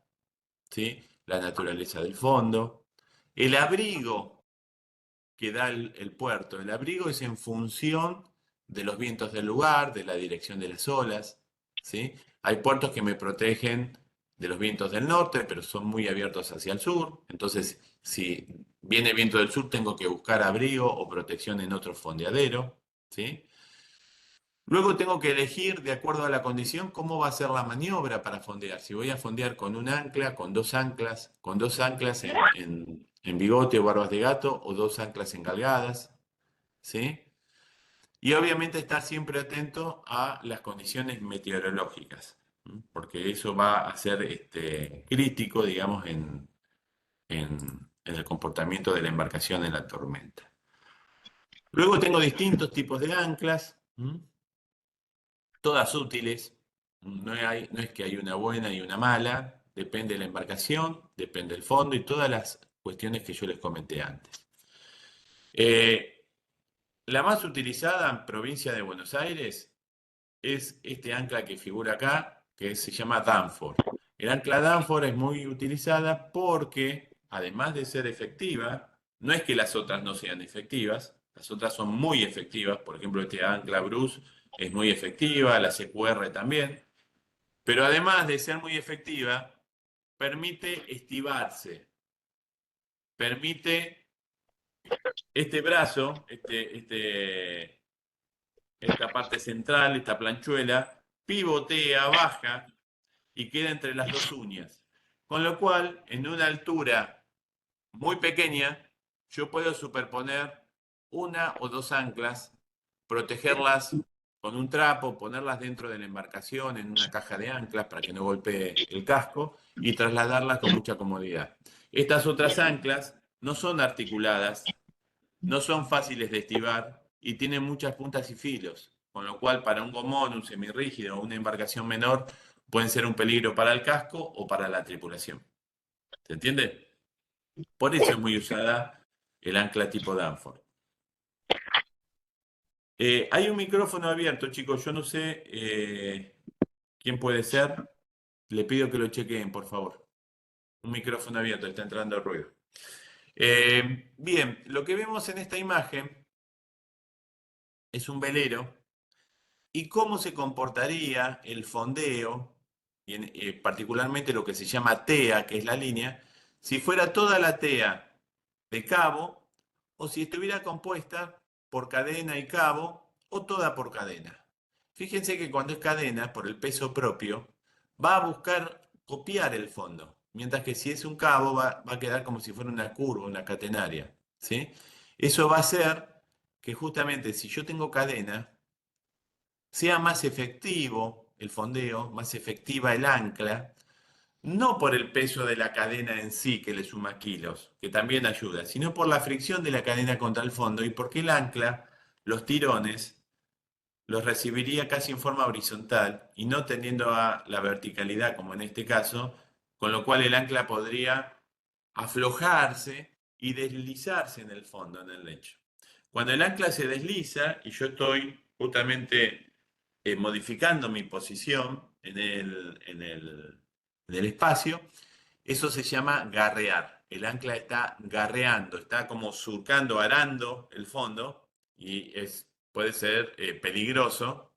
¿sí? La naturaleza del fondo, el abrigo que da el puerto. El abrigo es en función de los vientos del lugar, de la dirección de las olas, ¿sí? Hay puertos que me protegen de los vientos del norte, pero son muy abiertos hacia el sur. Entonces, si viene viento del sur, tengo que buscar abrigo o protección en otro fondeadero, ¿sí? Luego tengo que elegir, de acuerdo a la condición, cómo va a ser la maniobra para fondear. Si voy a fondear con un ancla, con dos anclas en bigote o barbas de gato, o dos anclas engalgadas, ¿sí? Y obviamente estar siempre atento a las condiciones meteorológicas, ¿m? Porque eso va a ser crítico, digamos, en el comportamiento de la embarcación en la tormenta. Luego tengo distintos tipos de anclas, ¿m? Todas útiles. No es que hay una buena y una mala, depende de la embarcación, depende del fondo y todas las cuestiones que yo les comenté antes. Eh, la más utilizada en provincia de Buenos Aires es este ancla que figura acá, que se llama Danforth. El ancla Danforth es muy utilizada porque, además de ser efectiva, no es que las otras no sean efectivas, las otras son muy efectivas, por ejemplo, este ancla Bruce es muy efectiva, la CQR también, pero además de ser muy efectiva, permite estivarse, permite este brazo, esta parte central, esta planchuela, pivotea, baja y queda entre las dos uñas. Con lo cual, en una altura muy pequeña, yo puedo superponer una o dos anclas, protegerlas con un trapo, ponerlas dentro de la embarcación en una caja de anclas para que no golpee el casco y trasladarlas con mucha comodidad. Estas otras anclas no son articuladas, no son fáciles de estivar y tienen muchas puntas y filos, con lo cual para un gomón, un semirrígido o una embarcación menor pueden ser un peligro para el casco o para la tripulación. ¿Se entiende? Por eso es muy usada el ancla tipo Danforth. Hay un micrófono abierto, chicos. Yo no sé quién puede ser. Le pido que lo chequeen, por favor. Un micrófono abierto, está entrando ruido. Bien, lo que vemos en esta imagen es un velero y cómo se comportaría el fondeo, y particularmente lo que se llama TEA, que es la línea, si fuera toda la TEA de cabo o si estuviera compuesta por cadena y cabo o toda por cadena. Fíjense que cuando es cadena, por el peso propio, va a buscar copiar el fondo, mientras que si es un cabo va a quedar como si fuera una curva, una catenaria, ¿sí? Eso va a hacer que justamente si yo tengo cadena, sea más efectivo el fondeo, más efectiva el ancla, no por el peso de la cadena en sí que le suma kilos, que también ayuda, sino por la fricción de la cadena contra el fondo y porque el ancla, los tirones, los recibiría casi en forma horizontal y no tendiendo a la verticalidad como en este caso, con lo cual el ancla podría aflojarse y deslizarse en el fondo, en el lecho. Cuando el ancla se desliza y yo estoy justamente modificando mi posición en el espacio, eso se llama garrear. El ancla está garreando, está como surcando, arando el fondo y puede ser peligroso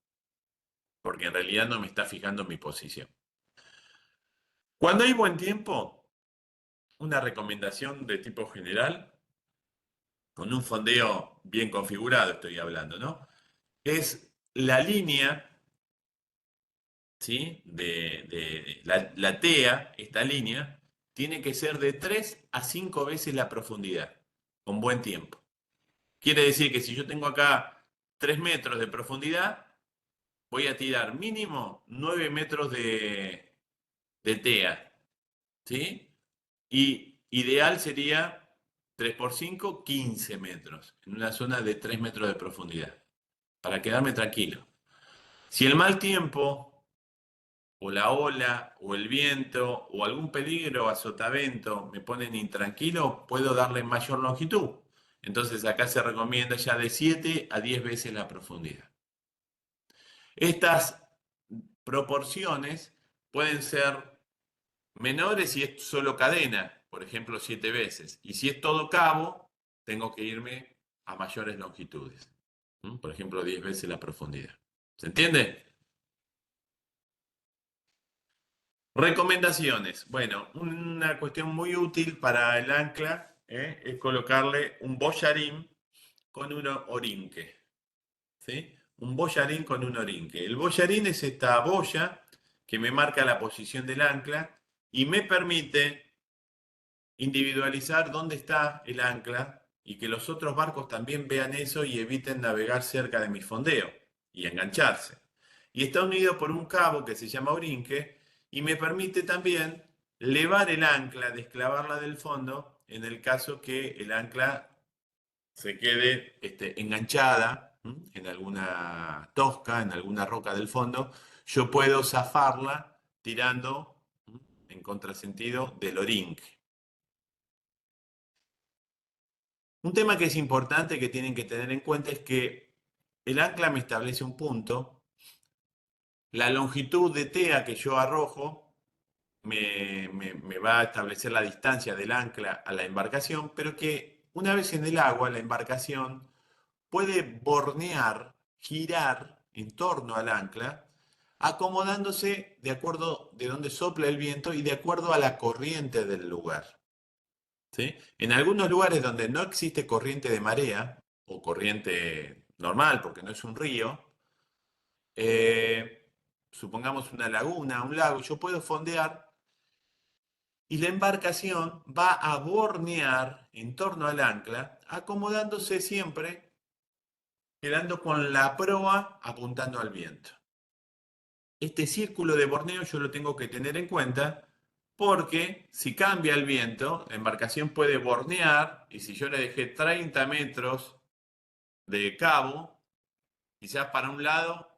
porque en realidad no me está fijando mi posición. Cuando hay buen tiempo, una recomendación de tipo general, con un fondeo bien configurado estoy hablando, ¿no? es la línea, ¿sí? La TEA, esta línea, tiene que ser de 3 a 5 veces la profundidad, con buen tiempo. Quiere decir que si yo tengo acá 3 metros de profundidad, voy a tirar mínimo 9 metros de TEA, ¿sí? Y ideal sería 3 por 5, 15 metros, en una zona de 3 metros de profundidad, para quedarme tranquilo. Si el mal tiempo, o la ola, o el viento, o algún peligro a sotavento me ponen intranquilo, puedo darle mayor longitud. Entonces acá se recomienda ya de 7 a 10 veces la profundidad. Estas proporciones pueden ser menores si es solo cadena, por ejemplo 7 veces. Y si es todo cabo, tengo que irme a mayores longitudes. Por ejemplo 10 veces la profundidad. ¿Se entiende? Recomendaciones. Bueno, una cuestión muy útil para el ancla, es colocarle un boyarín con un orinque. ¿Sí? Un boyarín con un orinque. El boyarín es esta boya que me marca la posición del ancla y me permite individualizar dónde está el ancla y que los otros barcos también vean eso y eviten navegar cerca de mi fondeo y engancharse. Y está unido por un cabo que se llama orinque y me permite también levar el ancla, desclavarla del fondo en el caso que el ancla se quede enganchada en alguna tosca, en alguna roca del fondo. Yo puedo zafarla tirando en contrasentido del orinque. Un tema que es importante que tienen que tener en cuenta es que el ancla me establece un punto, la longitud de TEA que yo arrojo me va a establecer la distancia del ancla a la embarcación, pero que una vez en el agua la embarcación puede bornear, girar en torno al ancla, acomodándose de acuerdo de donde sopla el viento y de acuerdo a la corriente del lugar. ¿Sí? En algunos lugares donde no existe corriente de marea o corriente normal, porque no es un río, eh, supongamos una laguna, un lago, yo puedo fondear y la embarcación va a bornear en torno al ancla, acomodándose siempre, quedando con la proa apuntando al viento. Este círculo de borneo yo lo tengo que tener en cuenta porque si cambia el viento, la embarcación puede bornear y si yo le dejé 30 metros de cabo, quizás para un lado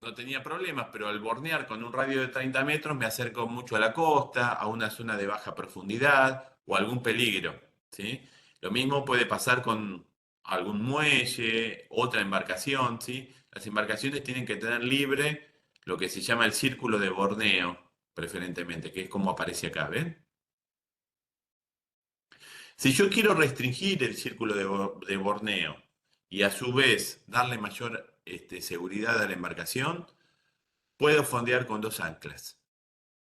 no tenía problemas, pero al bornear con un radio de 30 metros me acerco mucho a la costa, a una zona de baja profundidad o algún peligro, ¿sí? Lo mismo puede pasar con algún muelle, otra embarcación, ¿sí? Las embarcaciones tienen que tener libre lo que se llama el círculo de borneo, preferentemente, que es como aparece acá, ¿ven? Si yo quiero restringir el círculo de borneo y a su vez darle mayor seguridad a la embarcación, puedo fondear con dos anclas,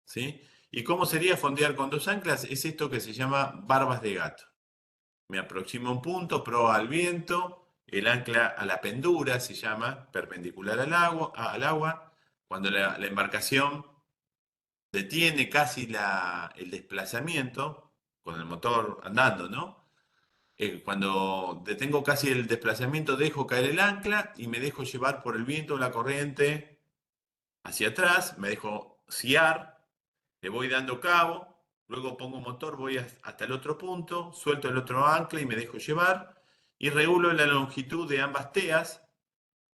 ¿sí? ¿Y cómo sería fondear con dos anclas? Es esto que se llama barbas de gato. Me aproximo a un punto, proa al viento, el ancla a la pendura se llama, perpendicular al agua. Cuando la embarcación detiene casi el desplazamiento, con el motor andando, ¿no? Cuando detengo casi el desplazamiento, dejo caer el ancla y me dejo llevar por el viento, la corriente hacia atrás, me dejo guiar, le voy dando cabo, luego pongo motor, voy hasta el otro punto, suelto el otro ancla y me dejo llevar y regulo la longitud de ambas teas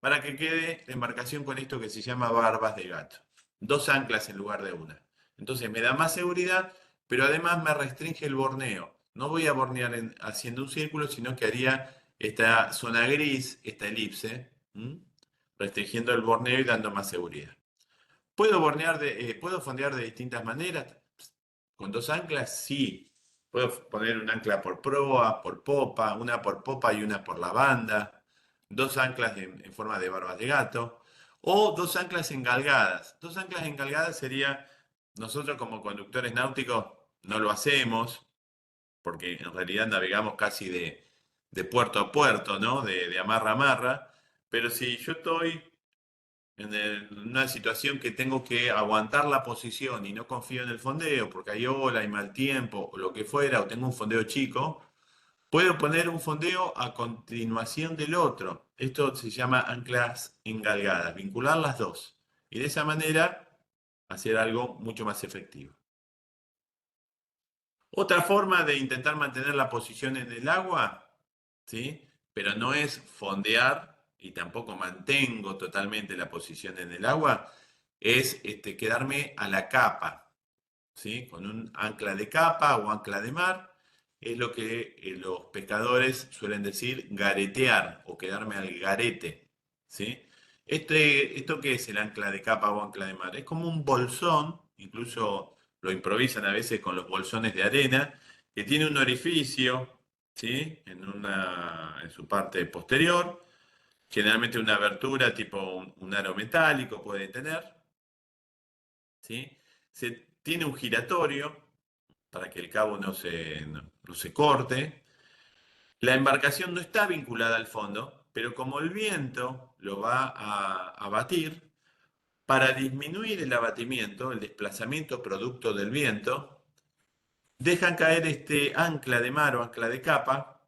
para que quede la embarcación con esto que se llama barbas de gato. Dos anclas en lugar de una. Entonces me da más seguridad, pero además me restringe el borneo. No voy a bornear haciendo un círculo, sino que haría esta zona gris, esta elipse, restringiendo el borneo y dando más seguridad. ¿Puedo fondear de distintas maneras? ¿Con dos anclas? Sí. Puedo poner un ancla por proa, por popa, una por popa y una por la banda. Dos anclas en forma de barbas de gato. O dos anclas engalgadas. Dos anclas engalgadas sería, nosotros como conductores náuticos no lo hacemos, porque en realidad navegamos casi de puerto a puerto, ¿no? De amarra a amarra. Pero si yo estoy en una situación que tengo que aguantar la posición y no confío en el fondeo porque hay ola, hay mal tiempo o lo que fuera, o tengo un fondeo chico, puedo poner un fondeo a continuación del otro. Esto se llama anclas engalgadas, vincular las dos. Y de esa manera hacer algo mucho más efectivo. Otra forma de intentar mantener la posición en el agua, ¿sí? Pero no es fondear y tampoco mantengo totalmente la posición en el agua, es quedarme a la capa, ¿sí? Con un ancla de capa o ancla de mar, es lo que los pescadores suelen decir garetear o quedarme al garete, ¿sí? ¿Esto qué es el ancla de capa o ancla de mar? Es como un bolsón, incluso lo improvisan a veces con los bolsones de arena, que tiene un orificio, ¿sí? En su parte posterior, generalmente una abertura tipo un aro metálico puede tener, ¿sí? Tiene un giratorio para que el cabo no se corte. La embarcación no está vinculada al fondo, pero como el viento lo va a batir, para disminuir el abatimiento, el desplazamiento producto del viento, dejan caer este ancla de mar o ancla de capa,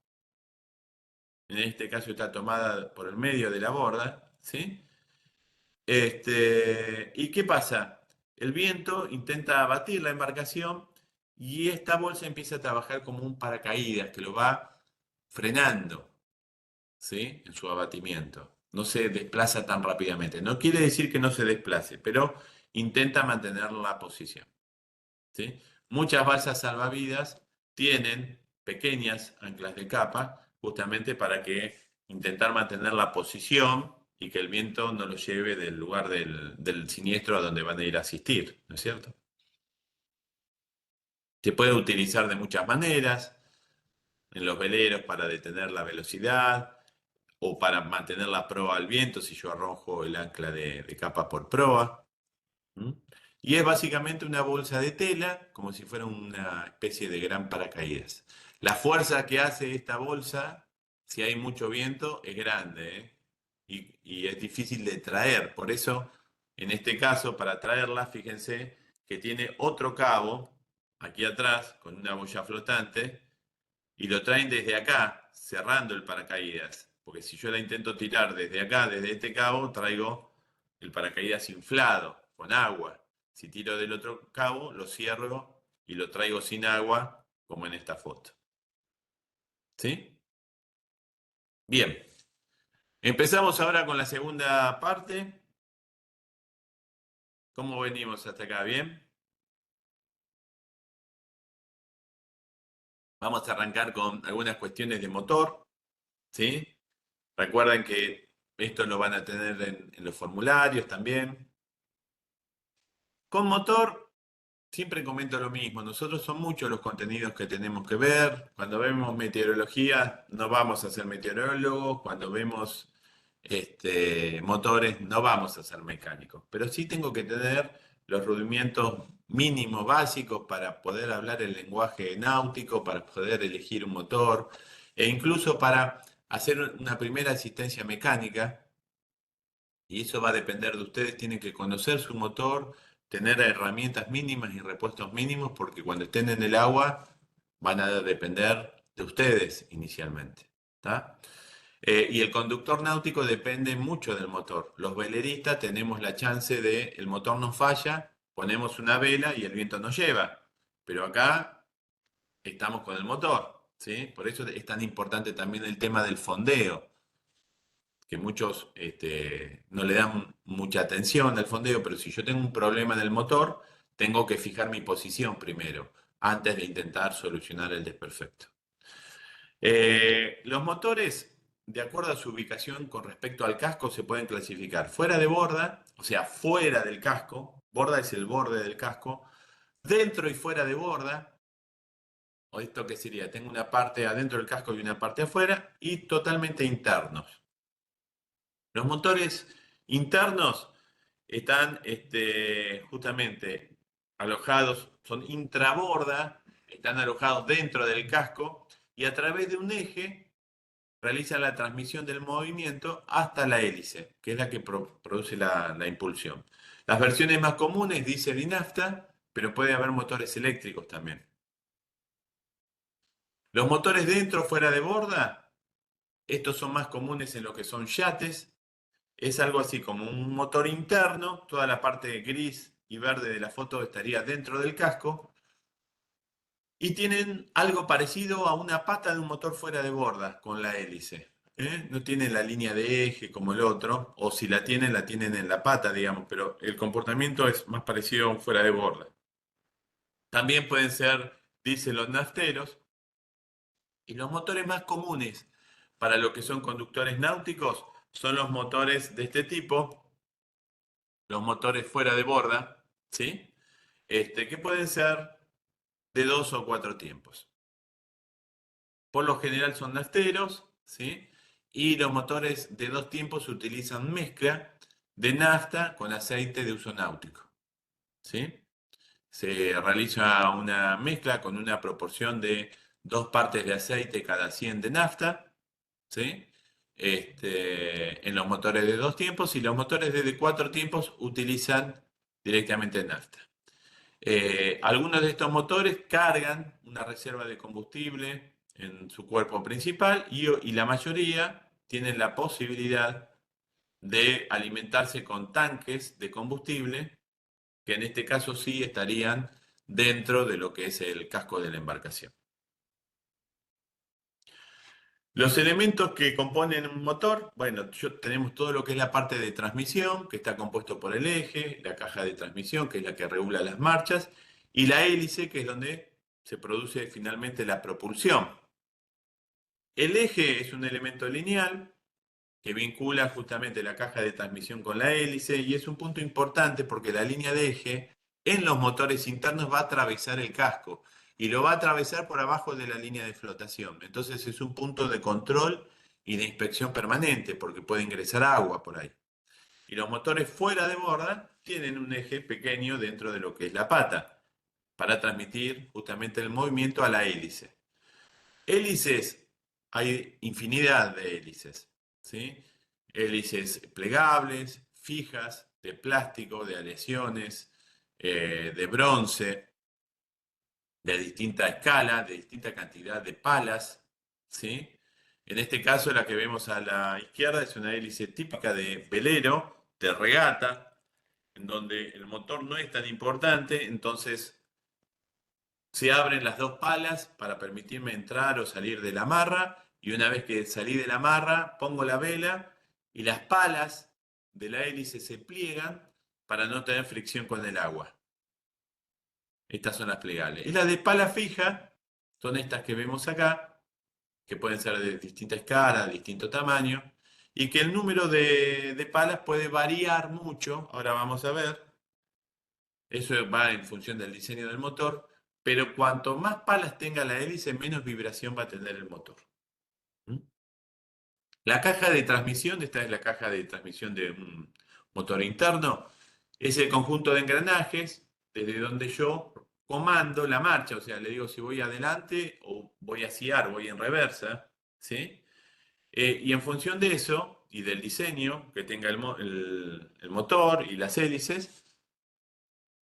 en este caso está tomada por el medio de la borda, ¿sí? ¿Y qué pasa? El viento intenta abatir la embarcación y esta bolsa empieza a trabajar como un paracaídas que lo va frenando, ¿sí? En su abatimiento. No se desplaza tan rápidamente. No quiere decir que no se desplace, pero intenta mantener la posición, ¿sí? Muchas balsas salvavidas tienen pequeñas anclas de capa justamente para que intentar mantener la posición y que el viento no los lleve del lugar del siniestro a donde van a ir a asistir, ¿no es cierto? Se puede utilizar de muchas maneras, en los veleros para detener la velocidad o para mantener la proa al viento si yo arrojo el ancla de capa por proa. ¿Mm? Y es básicamente una bolsa de tela, como si fuera una especie de gran paracaídas. La fuerza que hace esta bolsa, si hay mucho viento, es grande, ¿eh? Y es difícil de traer. Por eso, en este caso, para traerla, fíjense que tiene otro cabo aquí atrás con una boya flotante y lo traen desde acá, cerrando el paracaídas. Porque si yo la intento tirar desde acá, desde este cabo, traigo el paracaídas inflado, con agua. Si tiro del otro cabo, lo cierro y lo traigo sin agua, como en esta foto. ¿Sí? Bien. Empezamos ahora con la segunda parte. ¿Cómo venimos hasta acá? ¿Bien? Vamos a arrancar con algunas cuestiones de motor. ¿Sí? Recuerden que esto lo van a tener en los formularios también. Con motor, siempre comento lo mismo. Nosotros son muchos los contenidos que tenemos que ver. Cuando vemos meteorología, no vamos a ser meteorólogos. Cuando vemos motores, no vamos a ser mecánicos. Pero sí tengo que tener los rudimentos mínimos básicos para poder hablar el lenguaje náutico, para poder elegir un motor e incluso para hacer una primera asistencia mecánica y eso va a depender de ustedes, tienen que conocer su motor, tener herramientas mínimas y repuestos mínimos, porque cuando estén en el agua van a depender de ustedes inicialmente. ¿Tá? Y el conductor náutico depende mucho del motor. Los veleristas tenemos la chance de, el motor nos falla, ponemos una vela y el viento nos lleva. Pero acá estamos con el motor, ¿sí? Por eso es tan importante también el tema del fondeo que muchos no le dan mucha atención al fondeo, pero si yo tengo un problema en el motor, tengo que fijar mi posición primero, antes de intentar solucionar el desperfecto. Los motores, de acuerdo a su ubicación con respecto al casco, se pueden clasificar fuera de borda, o sea, fuera del casco, borda es el borde del casco, dentro y fuera de borda, o esto que sería, tengo una parte adentro del casco y una parte afuera, y totalmente internos. Los motores internos están justamente alojados, son intraborda, están alojados dentro del casco y a través de un eje realiza la transmisión del movimiento hasta la hélice, que es la que produce la impulsión. Las versiones más comunes, diésel y nafta, pero puede haber motores eléctricos también. Los motores dentro o fuera de borda, estos son más comunes en lo que son yates. Es algo así como un motor interno, toda la parte gris y verde de la foto estaría dentro del casco. Y tienen algo parecido a una pata de un motor fuera de borda con la hélice. ¿Eh? No tienen la línea de eje como el otro, o si la tienen en la pata, digamos, pero el comportamiento es más parecido a un fuera de borda. También pueden ser diésel o nafteros, y los motores más comunes para lo que son conductores náuticos son los motores de este tipo, los motores fuera de borda, ¿sí? Que pueden ser de dos o cuatro tiempos. Por lo general son nafteros, ¿sí? Y los motores de dos tiempos utilizan mezcla de nafta con aceite de uso náutico, ¿sí? Se realiza una mezcla con una proporción de 2 partes de aceite cada 100 de nafta, ¿sí? En los motores de dos tiempos, y los motores de cuatro tiempos utilizan directamente nafta. Algunos de estos motores cargan una reserva de combustible en su cuerpo principal, y la mayoría tienen la posibilidad de alimentarse con tanques de combustible, que en este caso sí estarían dentro de lo que es el casco de la embarcación. Los elementos que componen un motor, bueno, tenemos todo lo que es la parte de transmisión, que está compuesto por el eje, la caja de transmisión, que es la que regula las marchas, y la hélice, que es donde se produce finalmente la propulsión. El eje es un elemento lineal que vincula justamente la caja de transmisión con la hélice, y es un punto importante porque la línea de eje en los motores internos va a atravesar el casco y lo va a atravesar por abajo de la línea de flotación. Entonces es un punto de control y de inspección permanente porque puede ingresar agua por ahí. Y los motores fuera de borda tienen un eje pequeño dentro de lo que es la pata para transmitir justamente el movimiento a la hélice. Hélices, hay infinidad de hélices, ¿sí? Hélices plegables, fijas, de plástico, de aleaciones, de bronce, de distinta escala, de distinta cantidad de palas, ¿sí? En este caso, la que vemos a la izquierda es una hélice típica de velero, de regata, en donde el motor no es tan importante, entonces se abren las dos palas para permitirme entrar o salir de la amarra, y una vez que salí de la amarra pongo la vela y las palas de la hélice se pliegan para no tener fricción con el agua. Estas son las plegables. Y las de pala fija son estas que vemos acá, que pueden ser de distinta escala, de distinto tamaño, y que el número de palas puede variar mucho. Ahora vamos a ver. Eso va en función del diseño del motor, pero cuanto más palas tenga la hélice, menos vibración va a tener el motor. ¿Mm? La caja de transmisión, esta es la caja de transmisión de un motor interno, es el conjunto de engranajes desde donde yo comando la marcha, o sea, le digo si voy adelante o voy a hacia, voy en reversa, ¿sí? Y en función de eso y del diseño que tenga el motor y las hélices,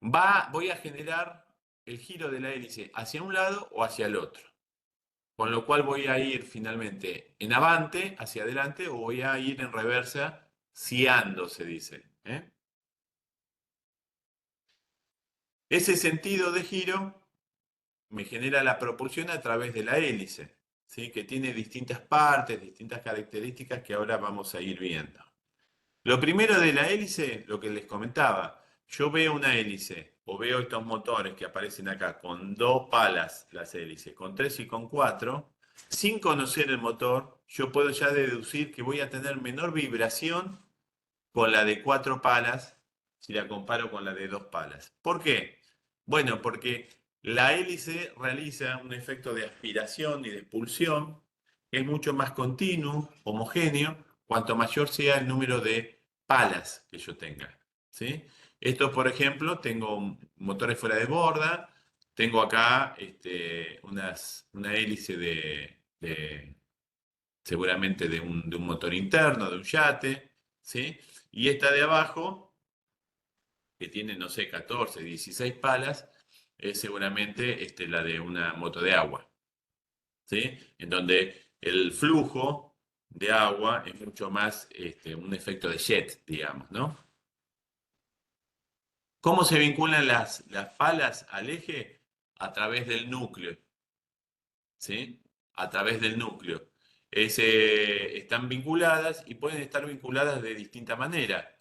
voy a generar el giro de la hélice hacia un lado o hacia el otro. Con lo cual voy a ir finalmente en avante, hacia adelante, o voy a ir en reversa, siando, se dice. ¿Eh? Ese sentido de giro me genera la propulsión a través de la hélice, ¿sí? Que tiene distintas partes, distintas características que ahora vamos a ir viendo. Lo primero de la hélice, lo que les comentaba, yo veo una hélice o veo estos motores que aparecen acá con dos palas, las hélices, con tres y con cuatro, sin conocer el motor, yo puedo ya deducir que voy a tener menor vibración con la de cuatro palas si la comparo con la de dos palas. ¿Por qué? Bueno, porque la hélice realiza un efecto de aspiración y de expulsión que es mucho más continuo, homogéneo, cuanto mayor sea el número de palas que yo tenga. ¿Sí? Esto, por ejemplo, tengo motores fuera de borda, tengo acá una hélice seguramente de un motor interno, de un yate, ¿sí? Y esta de abajo, que tiene, no sé, 14, 16 palas, es seguramente la de una moto de agua, ¿sí? En donde el flujo de agua es mucho más un efecto de jet, digamos, ¿no? ¿Cómo se vinculan las palas al eje? A través del núcleo, ¿sí? A través del núcleo. Están vinculadas y pueden estar vinculadas de distinta manera.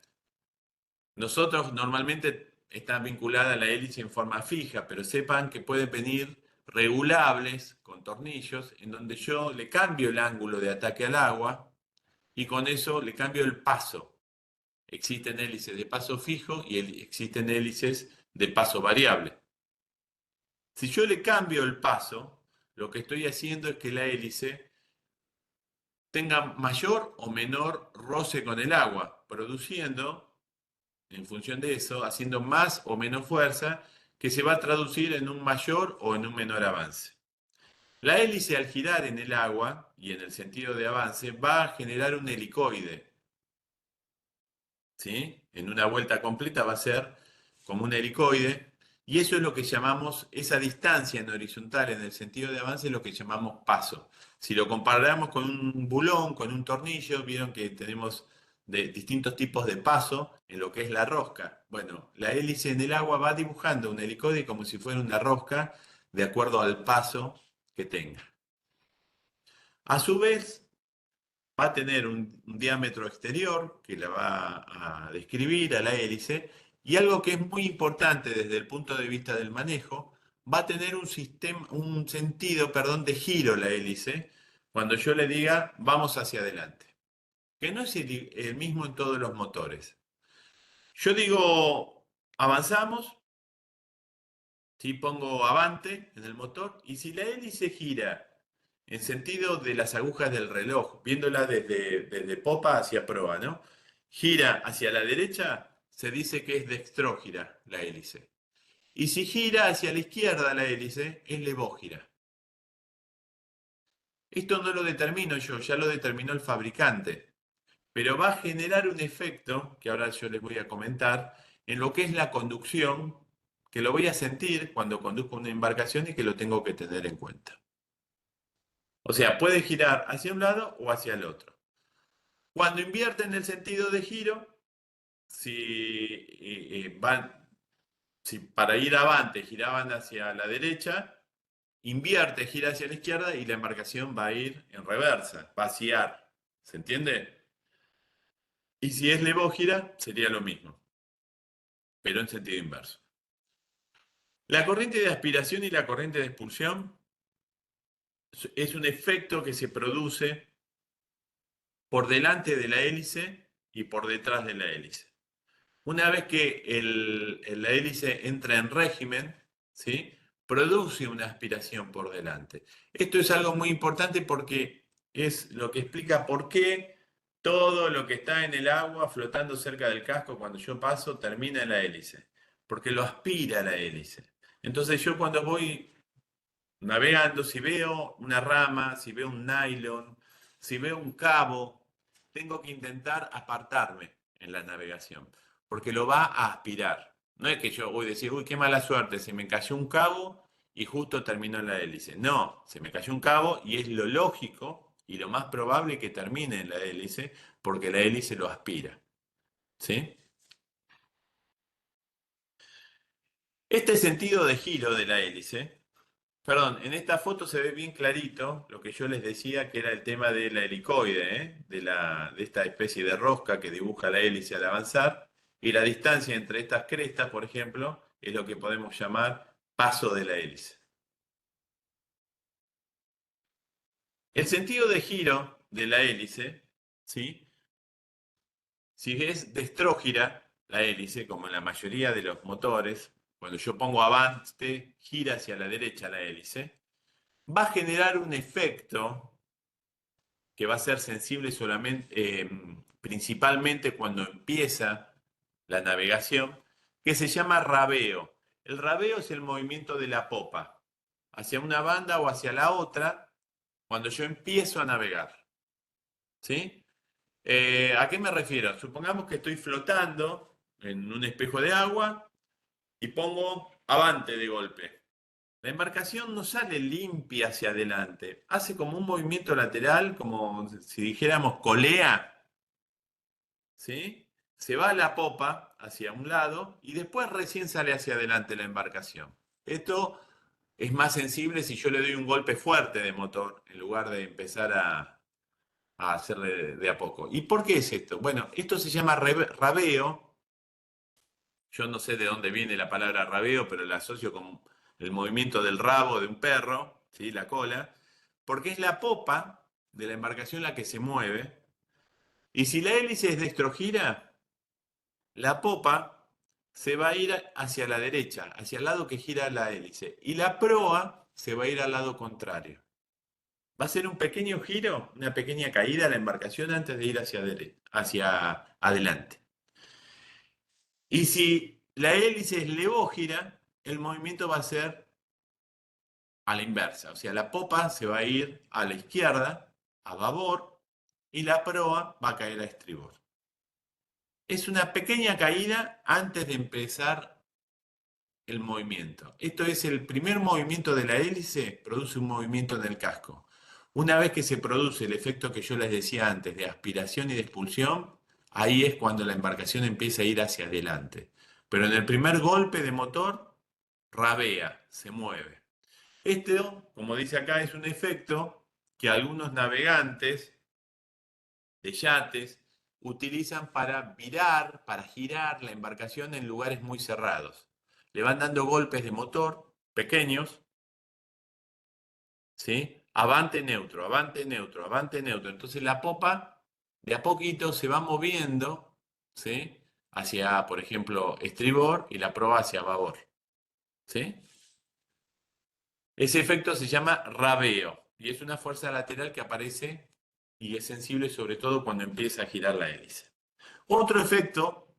Nosotros normalmente están vinculadas a la hélice en forma fija, pero sepan que pueden venir regulables con tornillos en donde yo le cambio el ángulo de ataque al agua y con eso le cambio el paso. Existen hélices de paso fijo y existen hélices de paso variable. Si yo le cambio el paso, lo que estoy haciendo es que la hélice tenga mayor o menor roce con el agua, produciendo, en función de eso, haciendo más o menos fuerza, que se va a traducir en un mayor o en un menor avance. La hélice al girar en el agua y en el sentido de avance va a generar un helicoide, ¿sí? En una vuelta completa va a ser como un helicoide, y eso es lo que llamamos, esa distancia en horizontal en el sentido de avance es lo que llamamos paso. Si lo comparamos con un bulón, con un tornillo, vieron que tenemos de distintos tipos de paso en lo que es la rosca. Bueno, la hélice en el agua va dibujando un helicoide como si fuera una rosca de acuerdo al paso que tenga. A su vez, va a tener un diámetro exterior que la va a describir a la hélice y algo que es muy importante desde el punto de vista del manejo, va a tener un sistema, un sentido, perdón, de giro la hélice cuando yo le diga vamos hacia adelante, que no es el mismo en todos los motores. Yo digo avanzamos, si pongo avante en el motor y si la hélice gira en sentido de las agujas del reloj, viéndola desde popa hacia proa, ¿no? Gira hacia la derecha, se dice que es dextrógira la hélice. Y si gira hacia la izquierda la hélice, es levógira. Esto no lo determino yo, ya lo determinó el fabricante, pero va a generar un efecto, que ahora yo les voy a comentar, en lo que es la conducción, que lo voy a sentir cuando conduzco una embarcación y que lo tengo que tener en cuenta. O sea, puede girar hacia un lado o hacia el otro. Cuando invierten el sentido de giro, si, si para ir avante giraban hacia la derecha, invierte, gira hacia la izquierda y la embarcación va a ir en reversa, va a girar. ¿Se entiende? Y si es levógira, sería lo mismo, pero en sentido inverso. La corriente de aspiración y la corriente de expulsión es un efecto que se produce por delante de la hélice y por detrás de la hélice. Una vez que la hélice entra en régimen, ¿sí? Produce una aspiración por delante. Esto es algo muy importante porque es lo que explica por qué todo lo que está en el agua flotando cerca del casco cuando yo paso termina en la hélice, porque lo aspira la hélice. Entonces yo cuando voy navegando, si veo una rama, si veo un nylon, si veo un cabo, tengo que intentar apartarme en la navegación, porque lo va a aspirar. No es que yo voy a decir, uy, qué mala suerte, se me cayó un cabo y justo terminó en la hélice. No, se me cayó un cabo y es lo lógico y lo más probable que termine en la hélice, porque la hélice lo aspira. ¿Sí? Este sentido de giro de la hélice. Perdón, en esta foto se ve bien clarito lo que yo les decía que era el tema de la helicoide, ¿eh? De esta especie de rosca que dibuja la hélice al avanzar, y la distancia entre estas crestas, por ejemplo, es lo que podemos llamar paso de la hélice. El sentido de giro de la hélice, ¿sí? Si es destrógira la hélice, como en la mayoría de los motores, cuando yo pongo avante, gira hacia la derecha la hélice, va a generar un efecto que va a ser sensible solamente, principalmente cuando empieza la navegación, que se llama rabeo. El rabeo es el movimiento de la popa, hacia una banda o hacia la otra, cuando yo empiezo a navegar. ¿sí? ¿A qué me refiero? Supongamos que estoy flotando en un espejo de agua y pongo avante de golpe. La embarcación no sale limpia hacia adelante, hace como un movimiento lateral, como si dijéramos colea, ¿sí? Se va a la popa hacia un lado y después recién sale hacia adelante la embarcación. Esto es más sensible si yo le doy un golpe fuerte de motor en lugar de empezar a hacerle de a poco. ¿Y por qué es esto? Bueno, esto se llama rabeo. Yo no sé de dónde viene la palabra rabeo, pero la asocio con el movimiento del rabo de un perro, ¿sí? La cola, porque es la popa de la embarcación la que se mueve. Y si la hélice es dextrogira, la popa se va a ir hacia la derecha, hacia el lado que gira la hélice, y la proa se va a ir al lado contrario. Va a ser un pequeño giro, una pequeña caída a la embarcación antes de ir hacia adelante. Y si la hélice es levógira, el movimiento va a ser a la inversa. O sea, la popa se va a ir a la izquierda, a babor, y la proa va a caer a estribor. Es una pequeña caída antes de empezar el movimiento. Esto es el primer movimiento de la hélice, produce un movimiento en el casco. Una vez que se produce el efecto que yo les decía antes de aspiración y de expulsión, ahí es cuando la embarcación empieza a ir hacia adelante. Pero en el primer golpe de motor, rabea, se mueve. Esto, como dice acá, es un efecto que algunos navegantes de yates utilizan para virar, para girar la embarcación en lugares muy cerrados. Le van dando golpes de motor pequeños, ¿sí? Avante neutro, avante neutro, avante neutro. Entonces la popa de a poquito se va moviendo, ¿sí? Hacia, por ejemplo, estribor y la proa hacia babor, ¿sí? Ese efecto se llama rabeo y es una fuerza lateral que aparece y es sensible sobre todo cuando empieza a girar la hélice. Otro efecto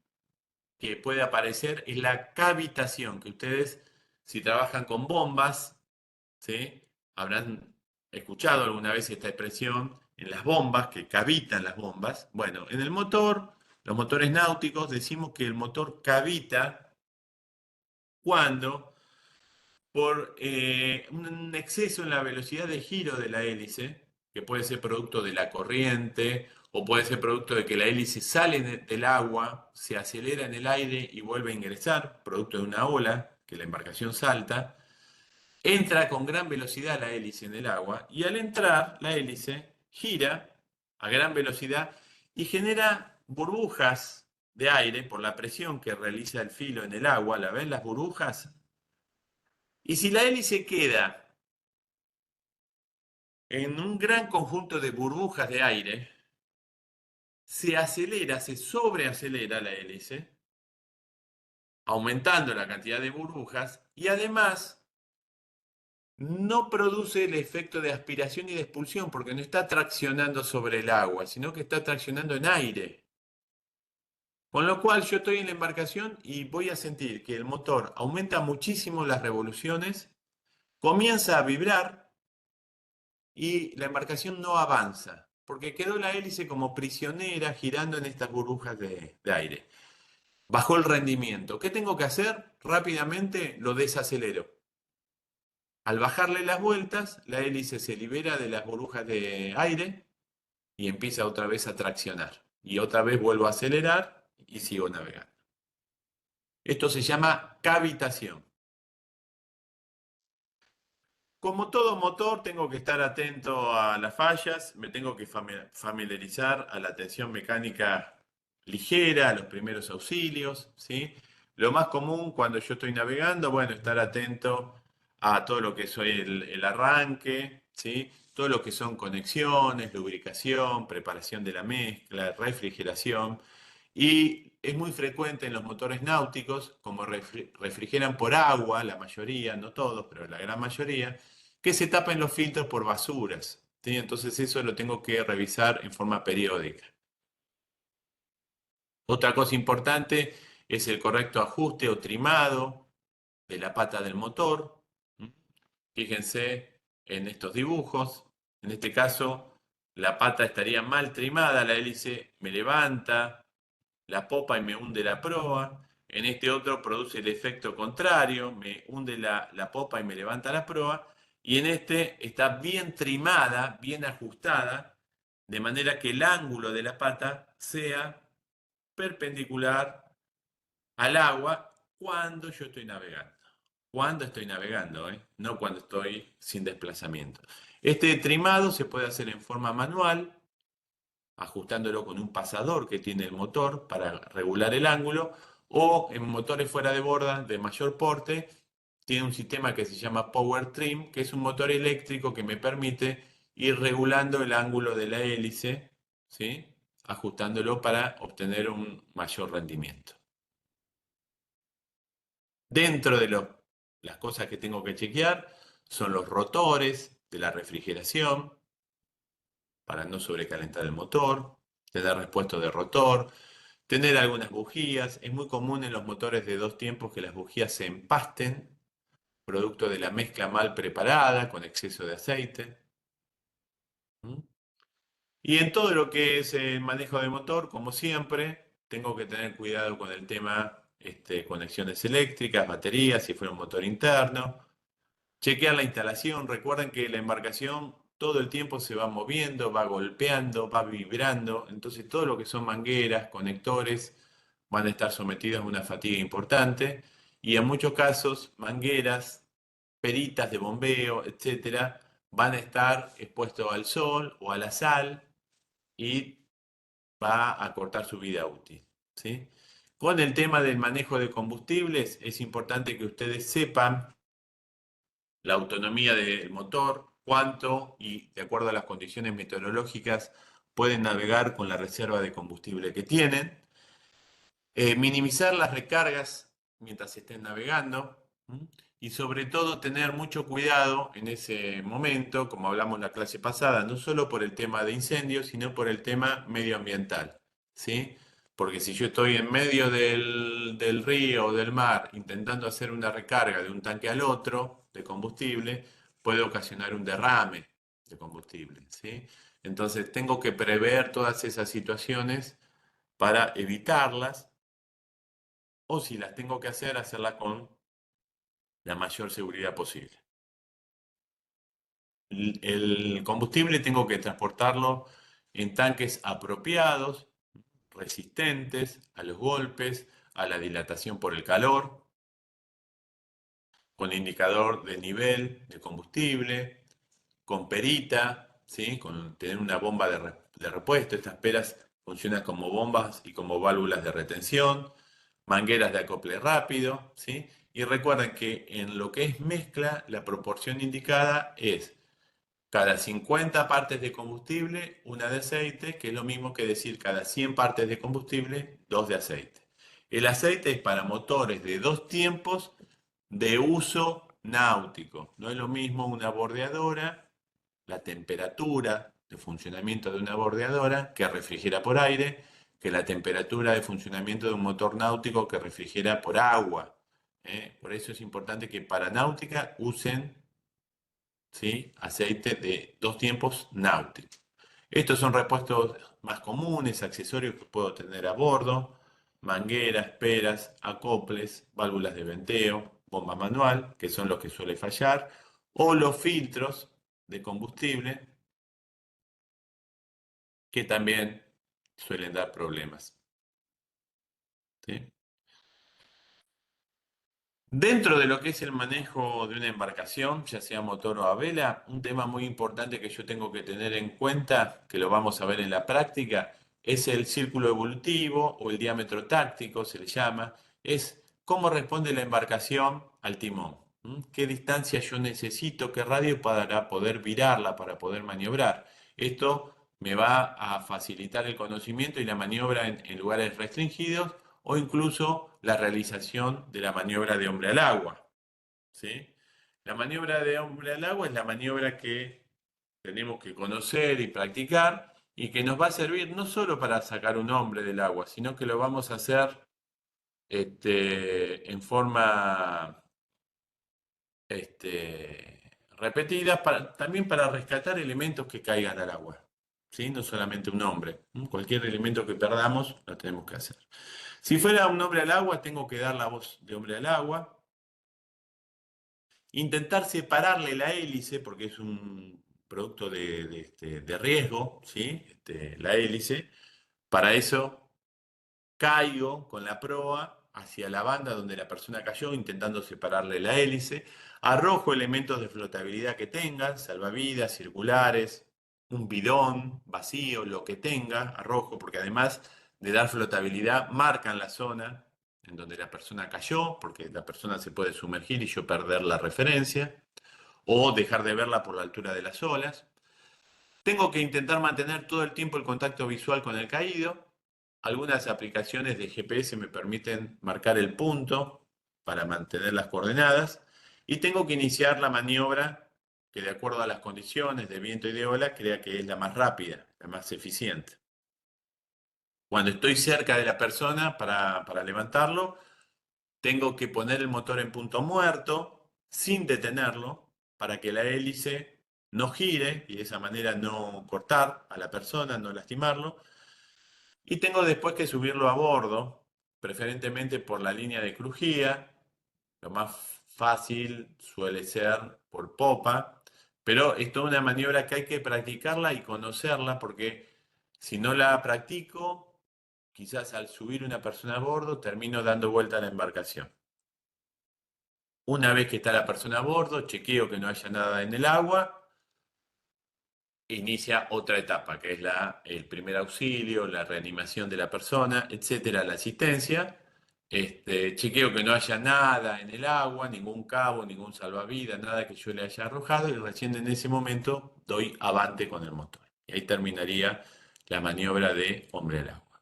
que puede aparecer es la cavitación, que ustedes, si trabajan con bombas, ¿sí? Habrán escuchado alguna vez esta expresión en las bombas, que cavitan las bombas. Bueno, en el motor, los motores náuticos, decimos que el motor cavita cuando por un exceso en la velocidad de giro de la hélice, que puede ser producto de la corriente o puede ser producto de que la hélice sale del agua, se acelera en el aire y vuelve a ingresar, producto de una ola que la embarcación salta, entra con gran velocidad la hélice en el agua y al entrar la hélice gira a gran velocidad y genera burbujas de aire por la presión que realiza el filo en el agua. ¿La ven las burbujas? Y si la hélice queda en un gran conjunto de burbujas de aire, se acelera, se sobreacelera la hélice, aumentando la cantidad de burbujas y además no produce el efecto de aspiración y de expulsión porque no está traccionando sobre el agua, sino que está traccionando en aire. Con lo cual yo estoy en la embarcación y voy a sentir que el motor aumenta muchísimo las revoluciones, comienza a vibrar y la embarcación no avanza, porque quedó la hélice como prisionera girando en estas burbujas de aire. Bajó el rendimiento. ¿Qué tengo que hacer? Rápidamente lo desacelero. Al bajarle las vueltas, la hélice se libera de las burbujas de aire y empieza otra vez a traccionar. Y otra vez vuelvo a acelerar y sigo navegando. Esto se llama cavitación. Como todo motor, tengo que estar atento a las fallas, me tengo que familiarizar a la atención mecánica ligera, a los primeros auxilios, ¿sí? Lo más común cuando yo estoy navegando, bueno, estar atento a todo lo que es el arranque, ¿sí? Todo lo que son conexiones, lubricación, preparación de la mezcla, refrigeración. Y es muy frecuente en los motores náuticos, como refrigeran por agua, la mayoría, no todos, pero la gran mayoría, que se tapen los filtros por basuras, ¿sí? Entonces eso lo tengo que revisar en forma periódica. Otra cosa importante es el correcto ajuste o trimado de la pata del motor. ¿Mm? Fíjense en estos dibujos. En este caso, la pata estaría mal trimada, la hélice me levanta la popa y me hunde la proa. En este otro produce el efecto contrario, me hunde la popa y me levanta la proa. Y en este está bien trimada, bien ajustada, de manera que el ángulo de la pata sea perpendicular al agua cuando yo estoy navegando. Cuando estoy navegando, ¿eh? No cuando estoy sin desplazamiento. Este trimado se puede hacer en forma manual, ajustándolo con un pasador que tiene el motor para regular el ángulo, o en motores fuera de borda de mayor porte, tiene un sistema que se llama Power Trim, que es un motor eléctrico que me permite ir regulando el ángulo de la hélice, ¿sí? Ajustándolo para obtener un mayor rendimiento. Dentro de las cosas que tengo que chequear son los rotores de la refrigeración para no sobrecalentar el motor, tener repuesto de rotor, tener algunas bujías. Es muy común en los motores de dos tiempos que las bujías se empasten, producto de la mezcla mal preparada con exceso de aceite. ¿Mm? Y en todo lo que es el manejo de motor, como siempre, tengo que tener cuidado con el tema conexiones eléctricas, baterías, si fuera un motor interno. Chequear la instalación. Recuerden que la embarcación todo el tiempo se va moviendo, va golpeando, va vibrando. Entonces todo lo que son mangueras, conectores, van a estar sometidos a una fatiga importante. Y en muchos casos, mangueras, peritas de bombeo, etcétera, van a estar expuestos al sol o a la sal y va a cortar su vida útil. ¿Sí? Con el tema del manejo de combustibles, es importante que ustedes sepan la autonomía del motor, cuánto y de acuerdo a las condiciones meteorológicas pueden navegar con la reserva de combustible que tienen. Minimizar las recargas mientras estén navegando. ¿M? Y sobre todo tener mucho cuidado en ese momento, como hablamos en la clase pasada, no solo por el tema de incendios, sino por el tema medioambiental. ¿Sí? Porque si yo estoy en medio del río o del mar intentando hacer una recarga de un tanque al otro de combustible, puede ocasionar un derrame de combustible. ¿Sí? Entonces tengo que prever todas esas situaciones para evitarlas, o si las tengo que hacer, hacerlas con la mayor seguridad posible. El combustible tengo que transportarlo en tanques apropiados, resistentes a los golpes, a la dilatación por el calor, con indicador de nivel de combustible, con perita, ¿sí? Con tener una bomba de repuesto. Estas peras funcionan como bombas y como válvulas de retención, mangueras de acople rápido, ¿sí? Y recuerden que en lo que es mezcla, la proporción indicada es cada 50 partes de combustible, una de aceite, que es lo mismo que decir cada 100 partes de combustible, dos de aceite. El aceite es para motores de dos tiempos de uso náutico. No es lo mismo una bordeadora, la temperatura de funcionamiento de una bordeadora que refrigera por aire, que la temperatura de funcionamiento de un motor náutico que refrigera por agua. Por eso es importante que para náutica usen, ¿sí? Aceite de dos tiempos náuticos. Estos son repuestos más comunes, accesorios que puedo tener a bordo, mangueras, peras, acoples, válvulas de venteo, bomba manual, que son los que suele fallar, o los filtros de combustible, que también suelen dar problemas. ¿Sí? Dentro de lo que es el manejo de una embarcación, ya sea motor o a vela, un tema muy importante que yo tengo que tener en cuenta, que lo vamos a ver en la práctica, es el círculo evolutivo o el diámetro táctico, se le llama, es cómo responde la embarcación al timón. ¿M? ¿Qué distancia yo necesito, qué radio para poder virarla, para poder maniobrar? Esto me va a facilitar el conocimiento y la maniobra en lugares restringidos o incluso la realización de la maniobra de hombre al agua. ¿Sí? La maniobra de hombre al agua es la maniobra que tenemos que conocer y practicar y que nos va a servir no solo para sacar un hombre del agua, sino que lo vamos a hacer en forma repetida, también para rescatar elementos que caigan al agua. ¿sí? No solamente un hombre. Cualquier elemento que perdamos, lo tenemos que hacer. Si fuera un hombre al agua, tengo que dar la voz de hombre al agua. Intentar separarle la hélice, porque es un producto de riesgo, ¿sí? La hélice. Para eso caigo con la proa hacia la banda donde la persona cayó, intentando separarle la hélice. Arrojo elementos de flotabilidad que tengan, salvavidas, circulares, un bidón vacío, lo que tenga, arrojo, porque además de dar flotabilidad, marcan la zona en donde la persona cayó, porque la persona se puede sumergir y yo perder la referencia, o dejar de verla por la altura de las olas. Tengo que intentar mantener todo el tiempo el contacto visual con el caído. Algunas aplicaciones de GPS me permiten marcar el punto para mantener las coordenadas. Y tengo que iniciar la maniobra que de acuerdo a las condiciones de viento y de ola crea que es la más rápida, la más eficiente. Cuando estoy cerca de la persona para levantarlo, tengo que poner el motor en punto muerto sin detenerlo para que la hélice no gire y de esa manera no cortar a la persona, no lastimarlo. Y tengo después que subirlo a bordo, preferentemente por la línea de crujía. Lo más fácil suele ser por popa, pero es toda una maniobra que hay que practicarla y conocerla porque si no la practico, quizás al subir una persona a bordo termino dando vuelta a la embarcación. Una vez que está la persona a bordo, chequeo que no haya nada en el agua, inicia otra etapa, que es el primer auxilio, la reanimación de la persona, etcétera, la asistencia. Chequeo que no haya nada en el agua, ningún cabo, ningún salvavidas, nada que yo le haya arrojado, y recién en ese momento doy avante con el motor. Y ahí terminaría la maniobra de hombre al agua.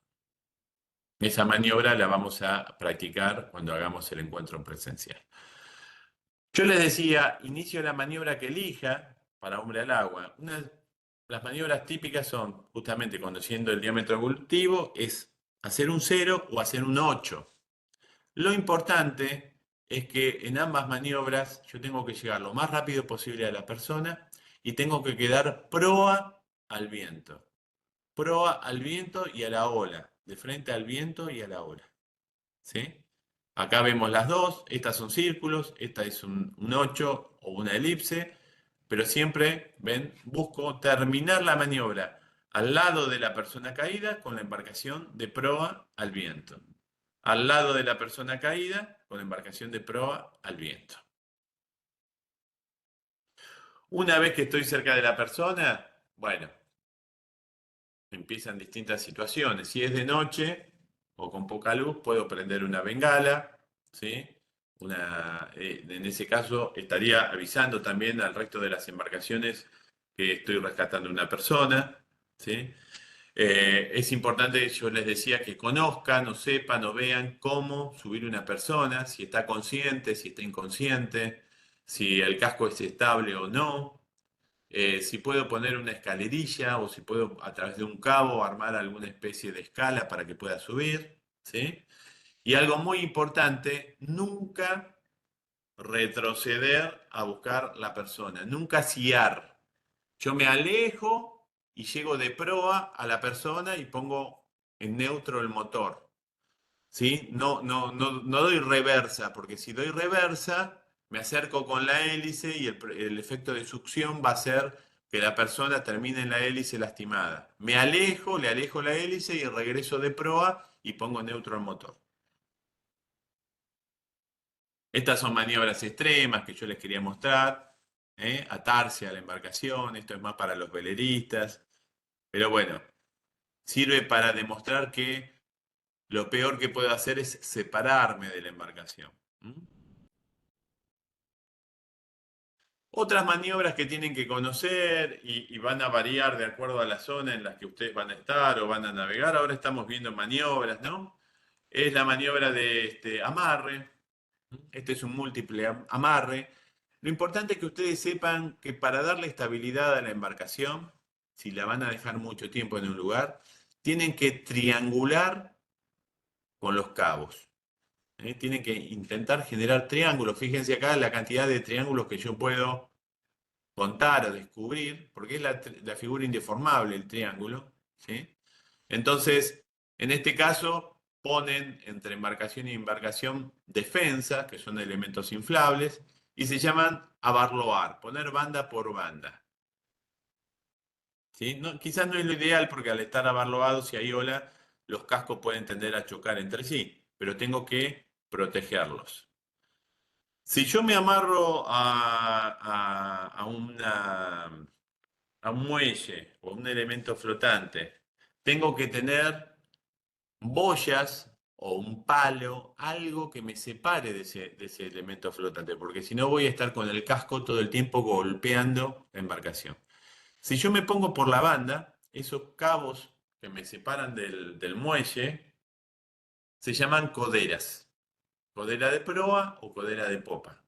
Esa maniobra la vamos a practicar cuando hagamos el encuentro presencial. Yo les decía, inicio la maniobra que elija para hombre al agua. Las maniobras típicas son, justamente conociendo el diámetro evolutivo, es hacer un 0 o hacer un 8. Lo importante es que en ambas maniobras yo tengo que llegar lo más rápido posible a la persona y tengo que quedar proa al viento. Proa al viento y a la ola, de frente al viento y a la ola. ¿Sí? Acá vemos las dos, estas son círculos, esta es un 8 o una elipse, pero siempre, ven, busco terminar la maniobra al lado de la persona caída con la embarcación de proa al viento. Al lado de la persona caída con la embarcación de proa al viento. Una vez que estoy cerca de la persona, bueno, empiezan distintas situaciones. Si es de noche o con poca luz, puedo prender una bengala, ¿sí? En ese caso, estaría avisando también al resto de las embarcaciones que estoy rescatando una persona, ¿sí? Es importante, yo les decía, que conozcan o sepan o vean cómo subir una persona, si está consciente, si está inconsciente, si el casco es estable o no, si puedo poner una escalerilla o si puedo a través de un cabo armar alguna especie de escala para que pueda subir, ¿sí? Y algo muy importante, nunca retroceder a buscar la persona, nunca siar. Yo me alejo y llego de proa a la persona y pongo en neutro el motor. ¿Sí? No doy reversa, porque si doy reversa, me acerco con la hélice y el efecto de succión va a ser que la persona termine en la hélice lastimada. Me alejo, le alejo la hélice y regreso de proa y pongo neutro el motor. Estas son maniobras extremas que yo les quería mostrar, ¿eh? Atarse a la embarcación, esto es más para los veleristas, pero bueno, sirve para demostrar que lo peor que puedo hacer es separarme de la embarcación. Otras maniobras que tienen que conocer y van a variar de acuerdo a la zona en la que ustedes van a estar o van a navegar. Ahora estamos viendo maniobras, ¿no? Es la maniobra de amarre. Este es un múltiple amarre. Lo importante es que ustedes sepan que para darle estabilidad a la embarcación, si la van a dejar mucho tiempo en un lugar, tienen que triangular con los cabos. Tienen que intentar generar triángulos. Fíjense acá la cantidad de triángulos que yo puedo contar o descubrir, porque es la figura indeformable, el triángulo, ¿sí? Entonces, en este caso, ponen entre embarcación y embarcación defensas, que son elementos inflables, y se llaman abarloar, poner banda por banda. ¿Sí? Quizás no es lo ideal porque al estar abarloados, si hay ola, los cascos pueden tender a chocar entre sí, pero tengo que protegerlos. Si yo me amarro a un muelle o un elemento flotante, tengo que tener boyas o un palo, algo que me separe de ese elemento flotante, porque si no voy a estar con el casco todo el tiempo golpeando la embarcación. Si yo me pongo por la banda, esos cabos que me separan del muelle se llaman coderas, codera de proa o codera de popa.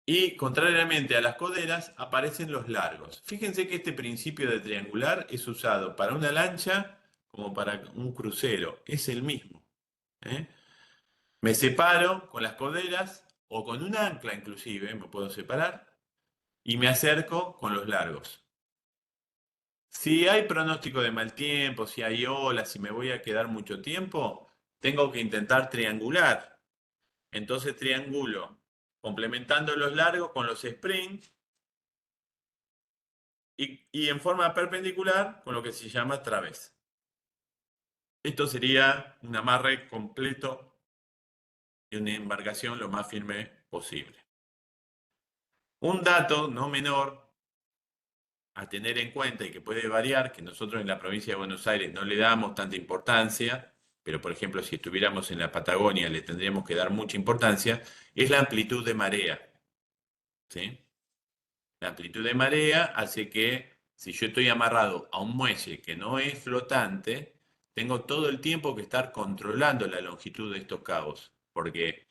Y contrariamente a las coderas, aparecen los largos. Fíjense que este principio de triangular es usado para una lancha como para un crucero. Es el mismo. ¿Eh? Me separo con las coderas o con un ancla inclusive, me puedo separar, y me acerco con los largos. Si hay pronóstico de mal tiempo, si hay olas, si me voy a quedar mucho tiempo, tengo que intentar triangular. Entonces triangulo complementando los largos con los sprints y en forma perpendicular con lo que se llama través. Esto sería un amarre completo y una embarcación lo más firme posible. Un dato no menor a tener en cuenta y que puede variar, que nosotros en la provincia de Buenos Aires no le damos tanta importancia, pero por ejemplo si estuviéramos en la Patagonia le tendríamos que dar mucha importancia, es la amplitud de marea. ¿Sí? La amplitud de marea hace que si yo estoy amarrado a un muelle que no es flotante, tengo todo el tiempo que estar controlando la longitud de estos cabos, porque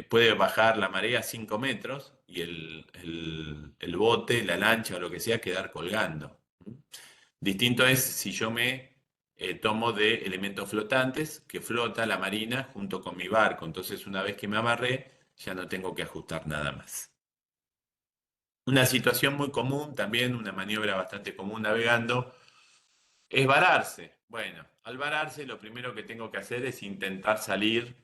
puede bajar la marea 5 metros y el bote, la lancha o lo que sea quedar colgando. Distinto es si yo me tomo de elementos flotantes que flota la marina junto con mi barco. Entonces una vez que me amarré, ya no tengo que ajustar nada más. Una situación muy común, también una maniobra bastante común navegando, es vararse. Bueno, al vararse lo primero que tengo que hacer es intentar salir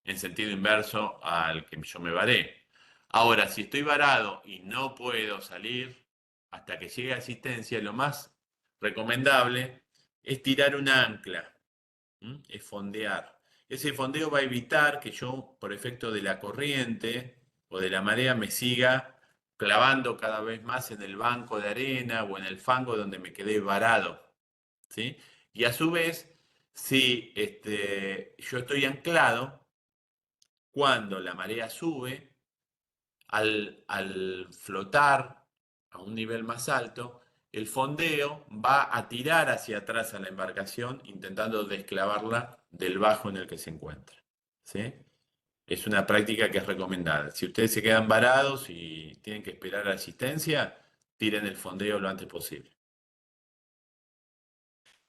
en sentido inverso al que yo me varé. Ahora, si estoy varado y no puedo salir hasta que llegue asistencia, lo más recomendable es tirar un ancla, es fondear. Ese fondeo va a evitar que yo, por efecto de la corriente o de la marea, me siga clavando cada vez más en el banco de arena o en el fango donde me quedé varado. ¿Sí? Y a su vez, si yo estoy anclado, cuando la marea sube, al flotar a un nivel más alto, el fondeo va a tirar hacia atrás a la embarcación, intentando desclavarla del bajo en el que se encuentra. ¿Sí? Es una práctica que es recomendada. Si ustedes se quedan varados y tienen que esperar asistencia, tiren el fondeo lo antes posible.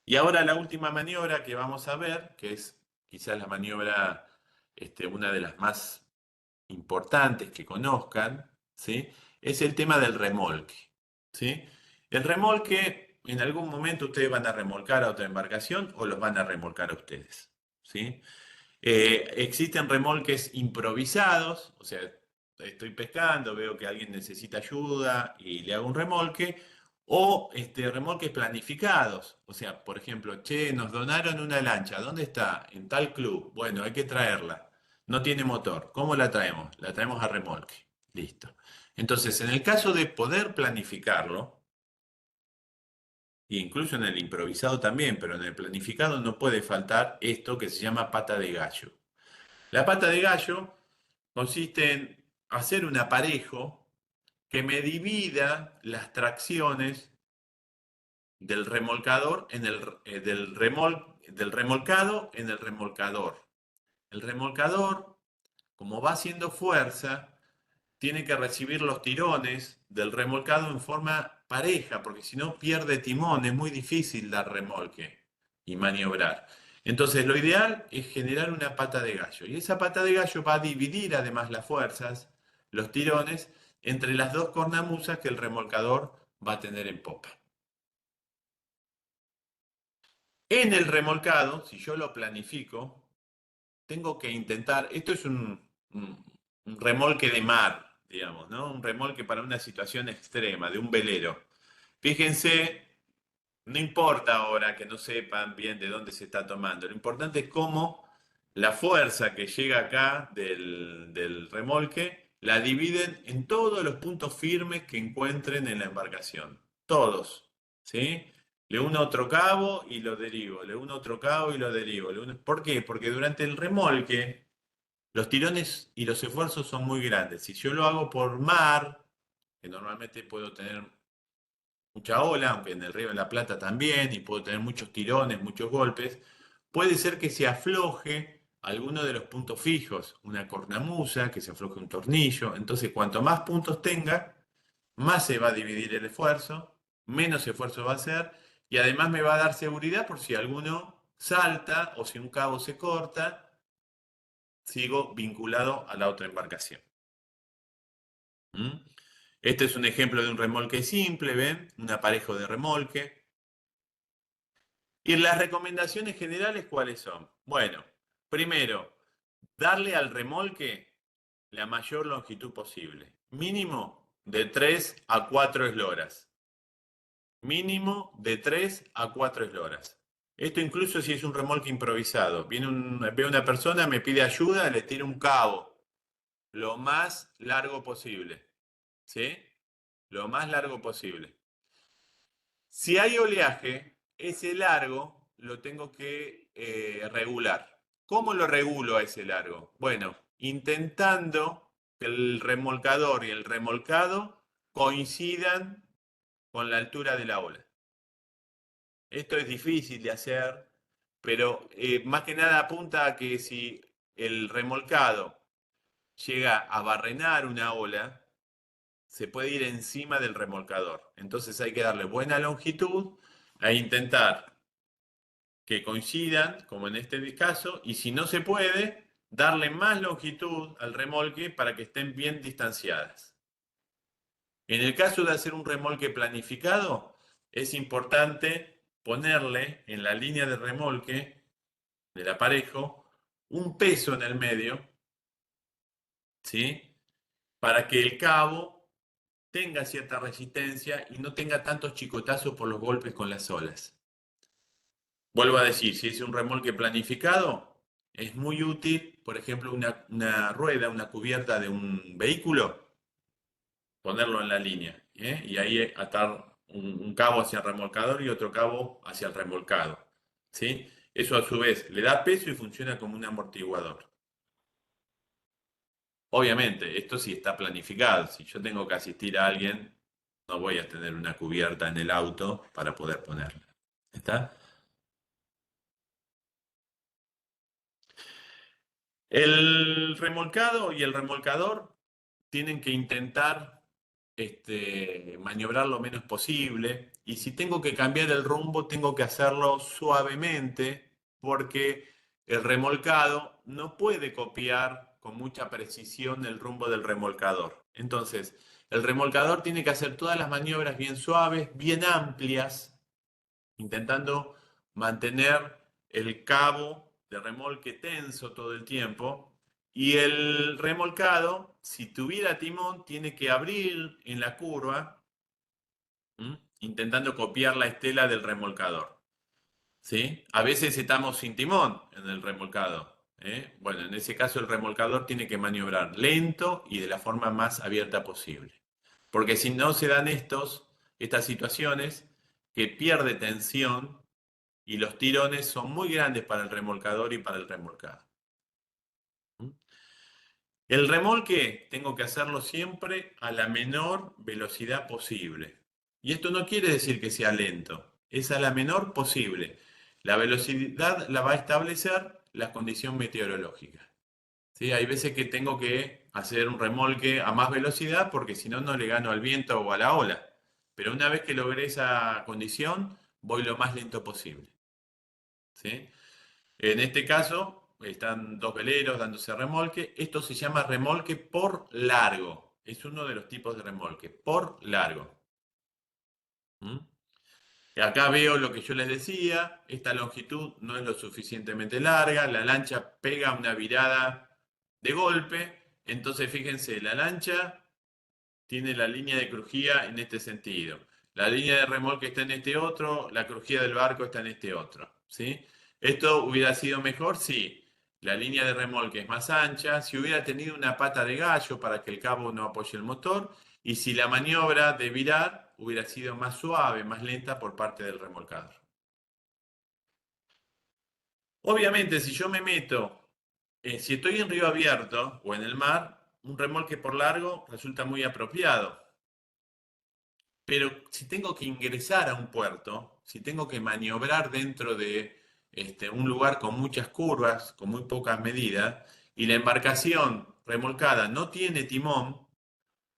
Y ahora la última maniobra que vamos a ver, que es quizás la maniobra, una de las más importantes que conozcan, ¿sí? Es el tema del remolque, ¿sí? El remolque, en algún momento ustedes van a remolcar a otra embarcación o los van a remolcar a ustedes, ¿sí? Existen remolques improvisados, o sea, estoy pescando, veo que alguien necesita ayuda y le hago un remolque, o remolques planificados, o sea, por ejemplo, che, nos donaron una lancha, ¿dónde está? En tal club, bueno, hay que traerla, no tiene motor, ¿cómo la traemos? La traemos a remolque, listo. Entonces, en el caso de poder planificarlo, e incluso en el improvisado también, pero en el planificado no puede faltar esto que se llama pata de gallo. La pata de gallo consiste en hacer un aparejo que me divida las tracciones del remolcador del remolcado en el remolcador. El remolcador, como va haciendo fuerza, tiene que recibir los tirones del remolcado en forma pareja, porque si no pierde timón, es muy difícil dar remolque y maniobrar. Entonces lo ideal es generar una pata de gallo, y esa pata de gallo va a dividir además las fuerzas, los tirones, entre las dos cornamusas que el remolcador va a tener en popa. En el remolcado, si yo lo planifico, tengo que intentar, esto es un remolque de mar, digamos, ¿no? Un remolque para una situación extrema, de un velero. Fíjense, no importa ahora que no sepan bien de dónde se está tomando, lo importante es cómo la fuerza que llega acá del remolque la dividen en todos los puntos firmes que encuentren en la embarcación. Todos, ¿sí? Le uno otro cabo y lo derivo, le uno otro cabo y lo derivo. ¿Por qué? Porque durante el remolque los tirones y los esfuerzos son muy grandes. Si yo lo hago por mar, que normalmente puedo tener mucha ola, aunque en el Río de la Plata también, y puedo tener muchos tirones, muchos golpes, puede ser que se afloje alguno de los puntos fijos, una cornamusa, que se afloje un tornillo. Entonces, cuanto más puntos tenga, más se va a dividir el esfuerzo, menos esfuerzo va a hacer, y además me va a dar seguridad por si alguno salta o si un cabo se corta, sigo vinculado a la otra embarcación. ¿Mm? Este es un ejemplo de un remolque simple, ¿ven? Un aparejo de remolque. ¿Y las recomendaciones generales cuáles son? Bueno, primero, darle al remolque la mayor longitud posible. Mínimo de 3 a 4 esloras. Mínimo de 3 a 4 esloras. Esto incluso si es un remolque improvisado. Ve una persona, me pide ayuda, le tiro un cabo. Lo más largo posible. ¿Sí? Lo más largo posible. Si hay oleaje, ese largo lo tengo que regular. ¿Cómo lo regulo a ese largo? Bueno, intentando que el remolcador y el remolcado coincidan con la altura de la ola. Esto es difícil de hacer, pero más que nada apunta a que si el remolcado llega a barrenar una ola, se puede ir encima del remolcador. Entonces hay que darle buena longitud e intentar que coincidan, como en este caso, y si no se puede, darle más longitud al remolque para que estén bien distanciadas. En el caso de hacer un remolque planificado, es importante ponerle en la línea de remolque del aparejo un peso en el medio, ¿sí? Para que el cabo tenga cierta resistencia y no tenga tantos chicotazos por los golpes con las olas. Vuelvo a decir, si es un remolque planificado, es muy útil, por ejemplo, una rueda, una cubierta de un vehículo, ponerlo en la línea, ¿eh? Y ahí atar un cabo hacia el remolcador y otro cabo hacia el remolcado, ¿sí? Eso a su vez le da peso y funciona como un amortiguador. Obviamente, esto sí está planificado. Si yo tengo que asistir a alguien, no voy a tener una cubierta en el auto para poder ponerla. ¿Está? El remolcado y el remolcador tienen que intentar maniobrar lo menos posible y si tengo que cambiar el rumbo, tengo que hacerlo suavemente porque el remolcado no puede copiar con mucha precisión el rumbo del remolcador. Entonces, el remolcador tiene que hacer todas las maniobras bien suaves, bien amplias, intentando mantener el cabo de remolque tenso todo el tiempo. Y el remolcado, si tuviera timón, tiene que abrir en la curva, intentando copiar la estela del remolcador. ¿Sí? A veces estamos sin timón en el remolcado. Bueno, en ese caso el remolcador tiene que maniobrar lento y de la forma más abierta posible. Porque si no se dan estas situaciones que pierde tensión y los tirones son muy grandes para el remolcador y para el remolcado. El remolque tengo que hacerlo siempre a la menor velocidad posible. Y esto no quiere decir que sea lento, es a la menor posible. La velocidad la va a establecer la condición meteorológica. ¿Sí? Hay veces que tengo que hacer un remolque a más velocidad porque si no, no le gano al viento o a la ola. Pero una vez que logré esa condición, voy lo más lento posible. ¿Sí? En este caso, están dos veleros dándose remolque. Esto se llama remolque por largo. es uno de los tipos de remolque, por largo. ¿Mm? Acá veo lo que yo les decía, esta longitud no es lo suficientemente larga, la lancha pega una virada de golpe, entonces fíjense, la lancha tiene la línea de crujía en este sentido, la línea de remolque está en este otro, la crujía del barco está en este otro, ¿sí? ¿Esto hubiera sido mejor? Sí. La línea de remolque es más ancha, si hubiera tenido una pata de gallo para que el cabo no apoye el motor, y si la maniobra de virar hubiera sido más suave, más lenta por parte del remolcador. Obviamente, si yo me meto, si estoy en río abierto o en el mar, un remolque por largo resulta muy apropiado. Pero si tengo que ingresar a un puerto, si tengo que maniobrar dentro de un lugar con muchas curvas, con muy pocas medidas, y la embarcación remolcada no tiene timón,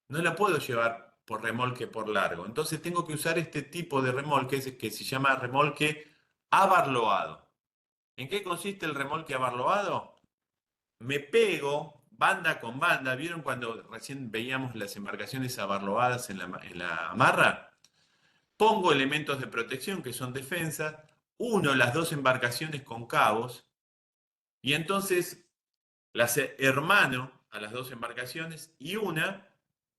no la puedo llevar por remolque por largo. Entonces tengo que usar este tipo de remolque que se llama remolque abarloado. ¿En qué consiste el remolque abarloado? Me pego banda con banda. ¿Vieron cuando recién veíamos las embarcaciones abarloadas en la amarra? Pongo elementos de protección que son defensas, uno las dos embarcaciones con cabos y entonces las hermano a las dos embarcaciones y una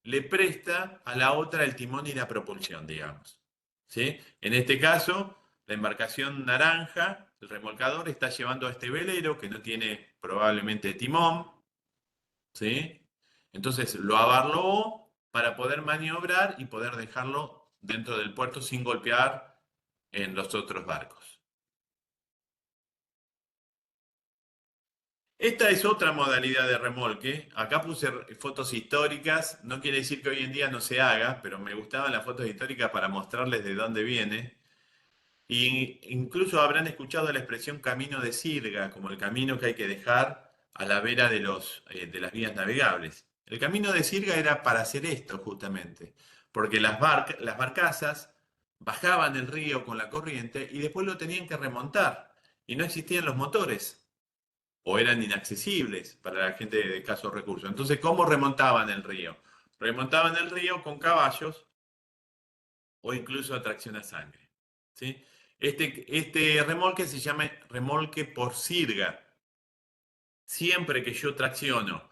le presta a la otra el timón y la propulsión, digamos. ¿Sí? En este caso, la embarcación naranja, el remolcador, está llevando a este velero que no tiene probablemente timón, ¿sí? Entonces lo abarló para poder maniobrar y poder dejarlo dentro del puerto sin golpear en los otros barcos. Esta es otra modalidad de remolque. Acá puse fotos históricas. No quiere decir que hoy en día no se haga, pero me gustaban las fotos históricas para mostrarles de dónde viene. Y incluso habrán escuchado la expresión camino de sirga, como el camino que hay que dejar a la vera de las vías navegables. El camino de sirga era para hacer esto justamente, porque las barcazas bajaban el río con la corriente y después lo tenían que remontar. Y no existían los motores, o eran inaccesibles para la gente de escasos recursos. Entonces, ¿cómo remontaban el río? Remontaban el río con caballos o incluso a tracción a sangre. ¿Sí? Este remolque se llama remolque por sirga. Siempre que yo tracciono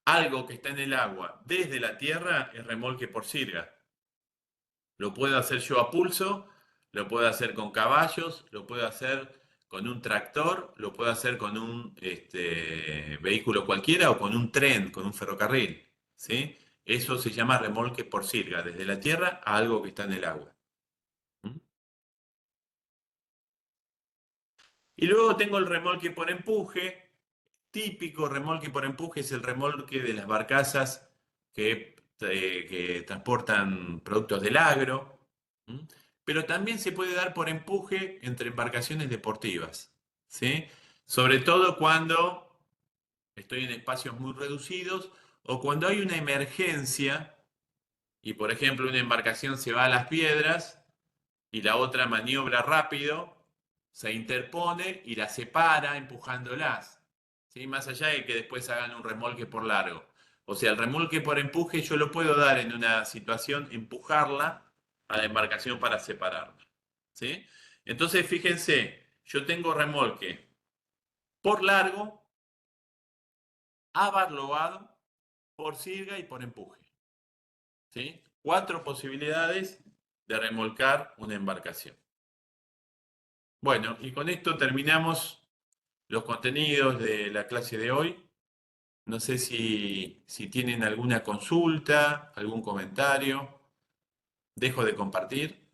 algo que está en el agua desde la tierra, es remolque por sirga. Lo puedo hacer yo a pulso, lo puedo hacer con caballos, lo puedo hacer con un tractor, lo puedo hacer con un vehículo cualquiera o con un tren, con un ferrocarril. ¿Sí? Eso se llama remolque por sirga, desde la tierra a algo que está en el agua. ¿Mm? Y luego tengo el remolque por empuje. Típico remolque por empuje es el remolque de las barcazas que transportan productos del agro. ¿Mm? Pero también se puede dar por empuje entre embarcaciones deportivas, ¿sí? Sobre todo cuando estoy en espacios muy reducidos o cuando hay una emergencia y, por ejemplo, una embarcación se va a las piedras y la otra maniobra rápido, se interpone y la separa empujándolas, ¿sí? Más allá de que después hagan un remolque por largo. O sea, el remolque por empuje yo lo puedo dar en una situación, empujarla a la embarcación para separarla, ¿sí? Entonces, fíjense, yo tengo remolque por largo, abarlobado, por sirga y por empuje, ¿sí? Cuatro posibilidades de remolcar una embarcación. Bueno, y con esto terminamos los contenidos de la clase de hoy. No sé si tienen alguna consulta, algún comentario. Dejo de compartir.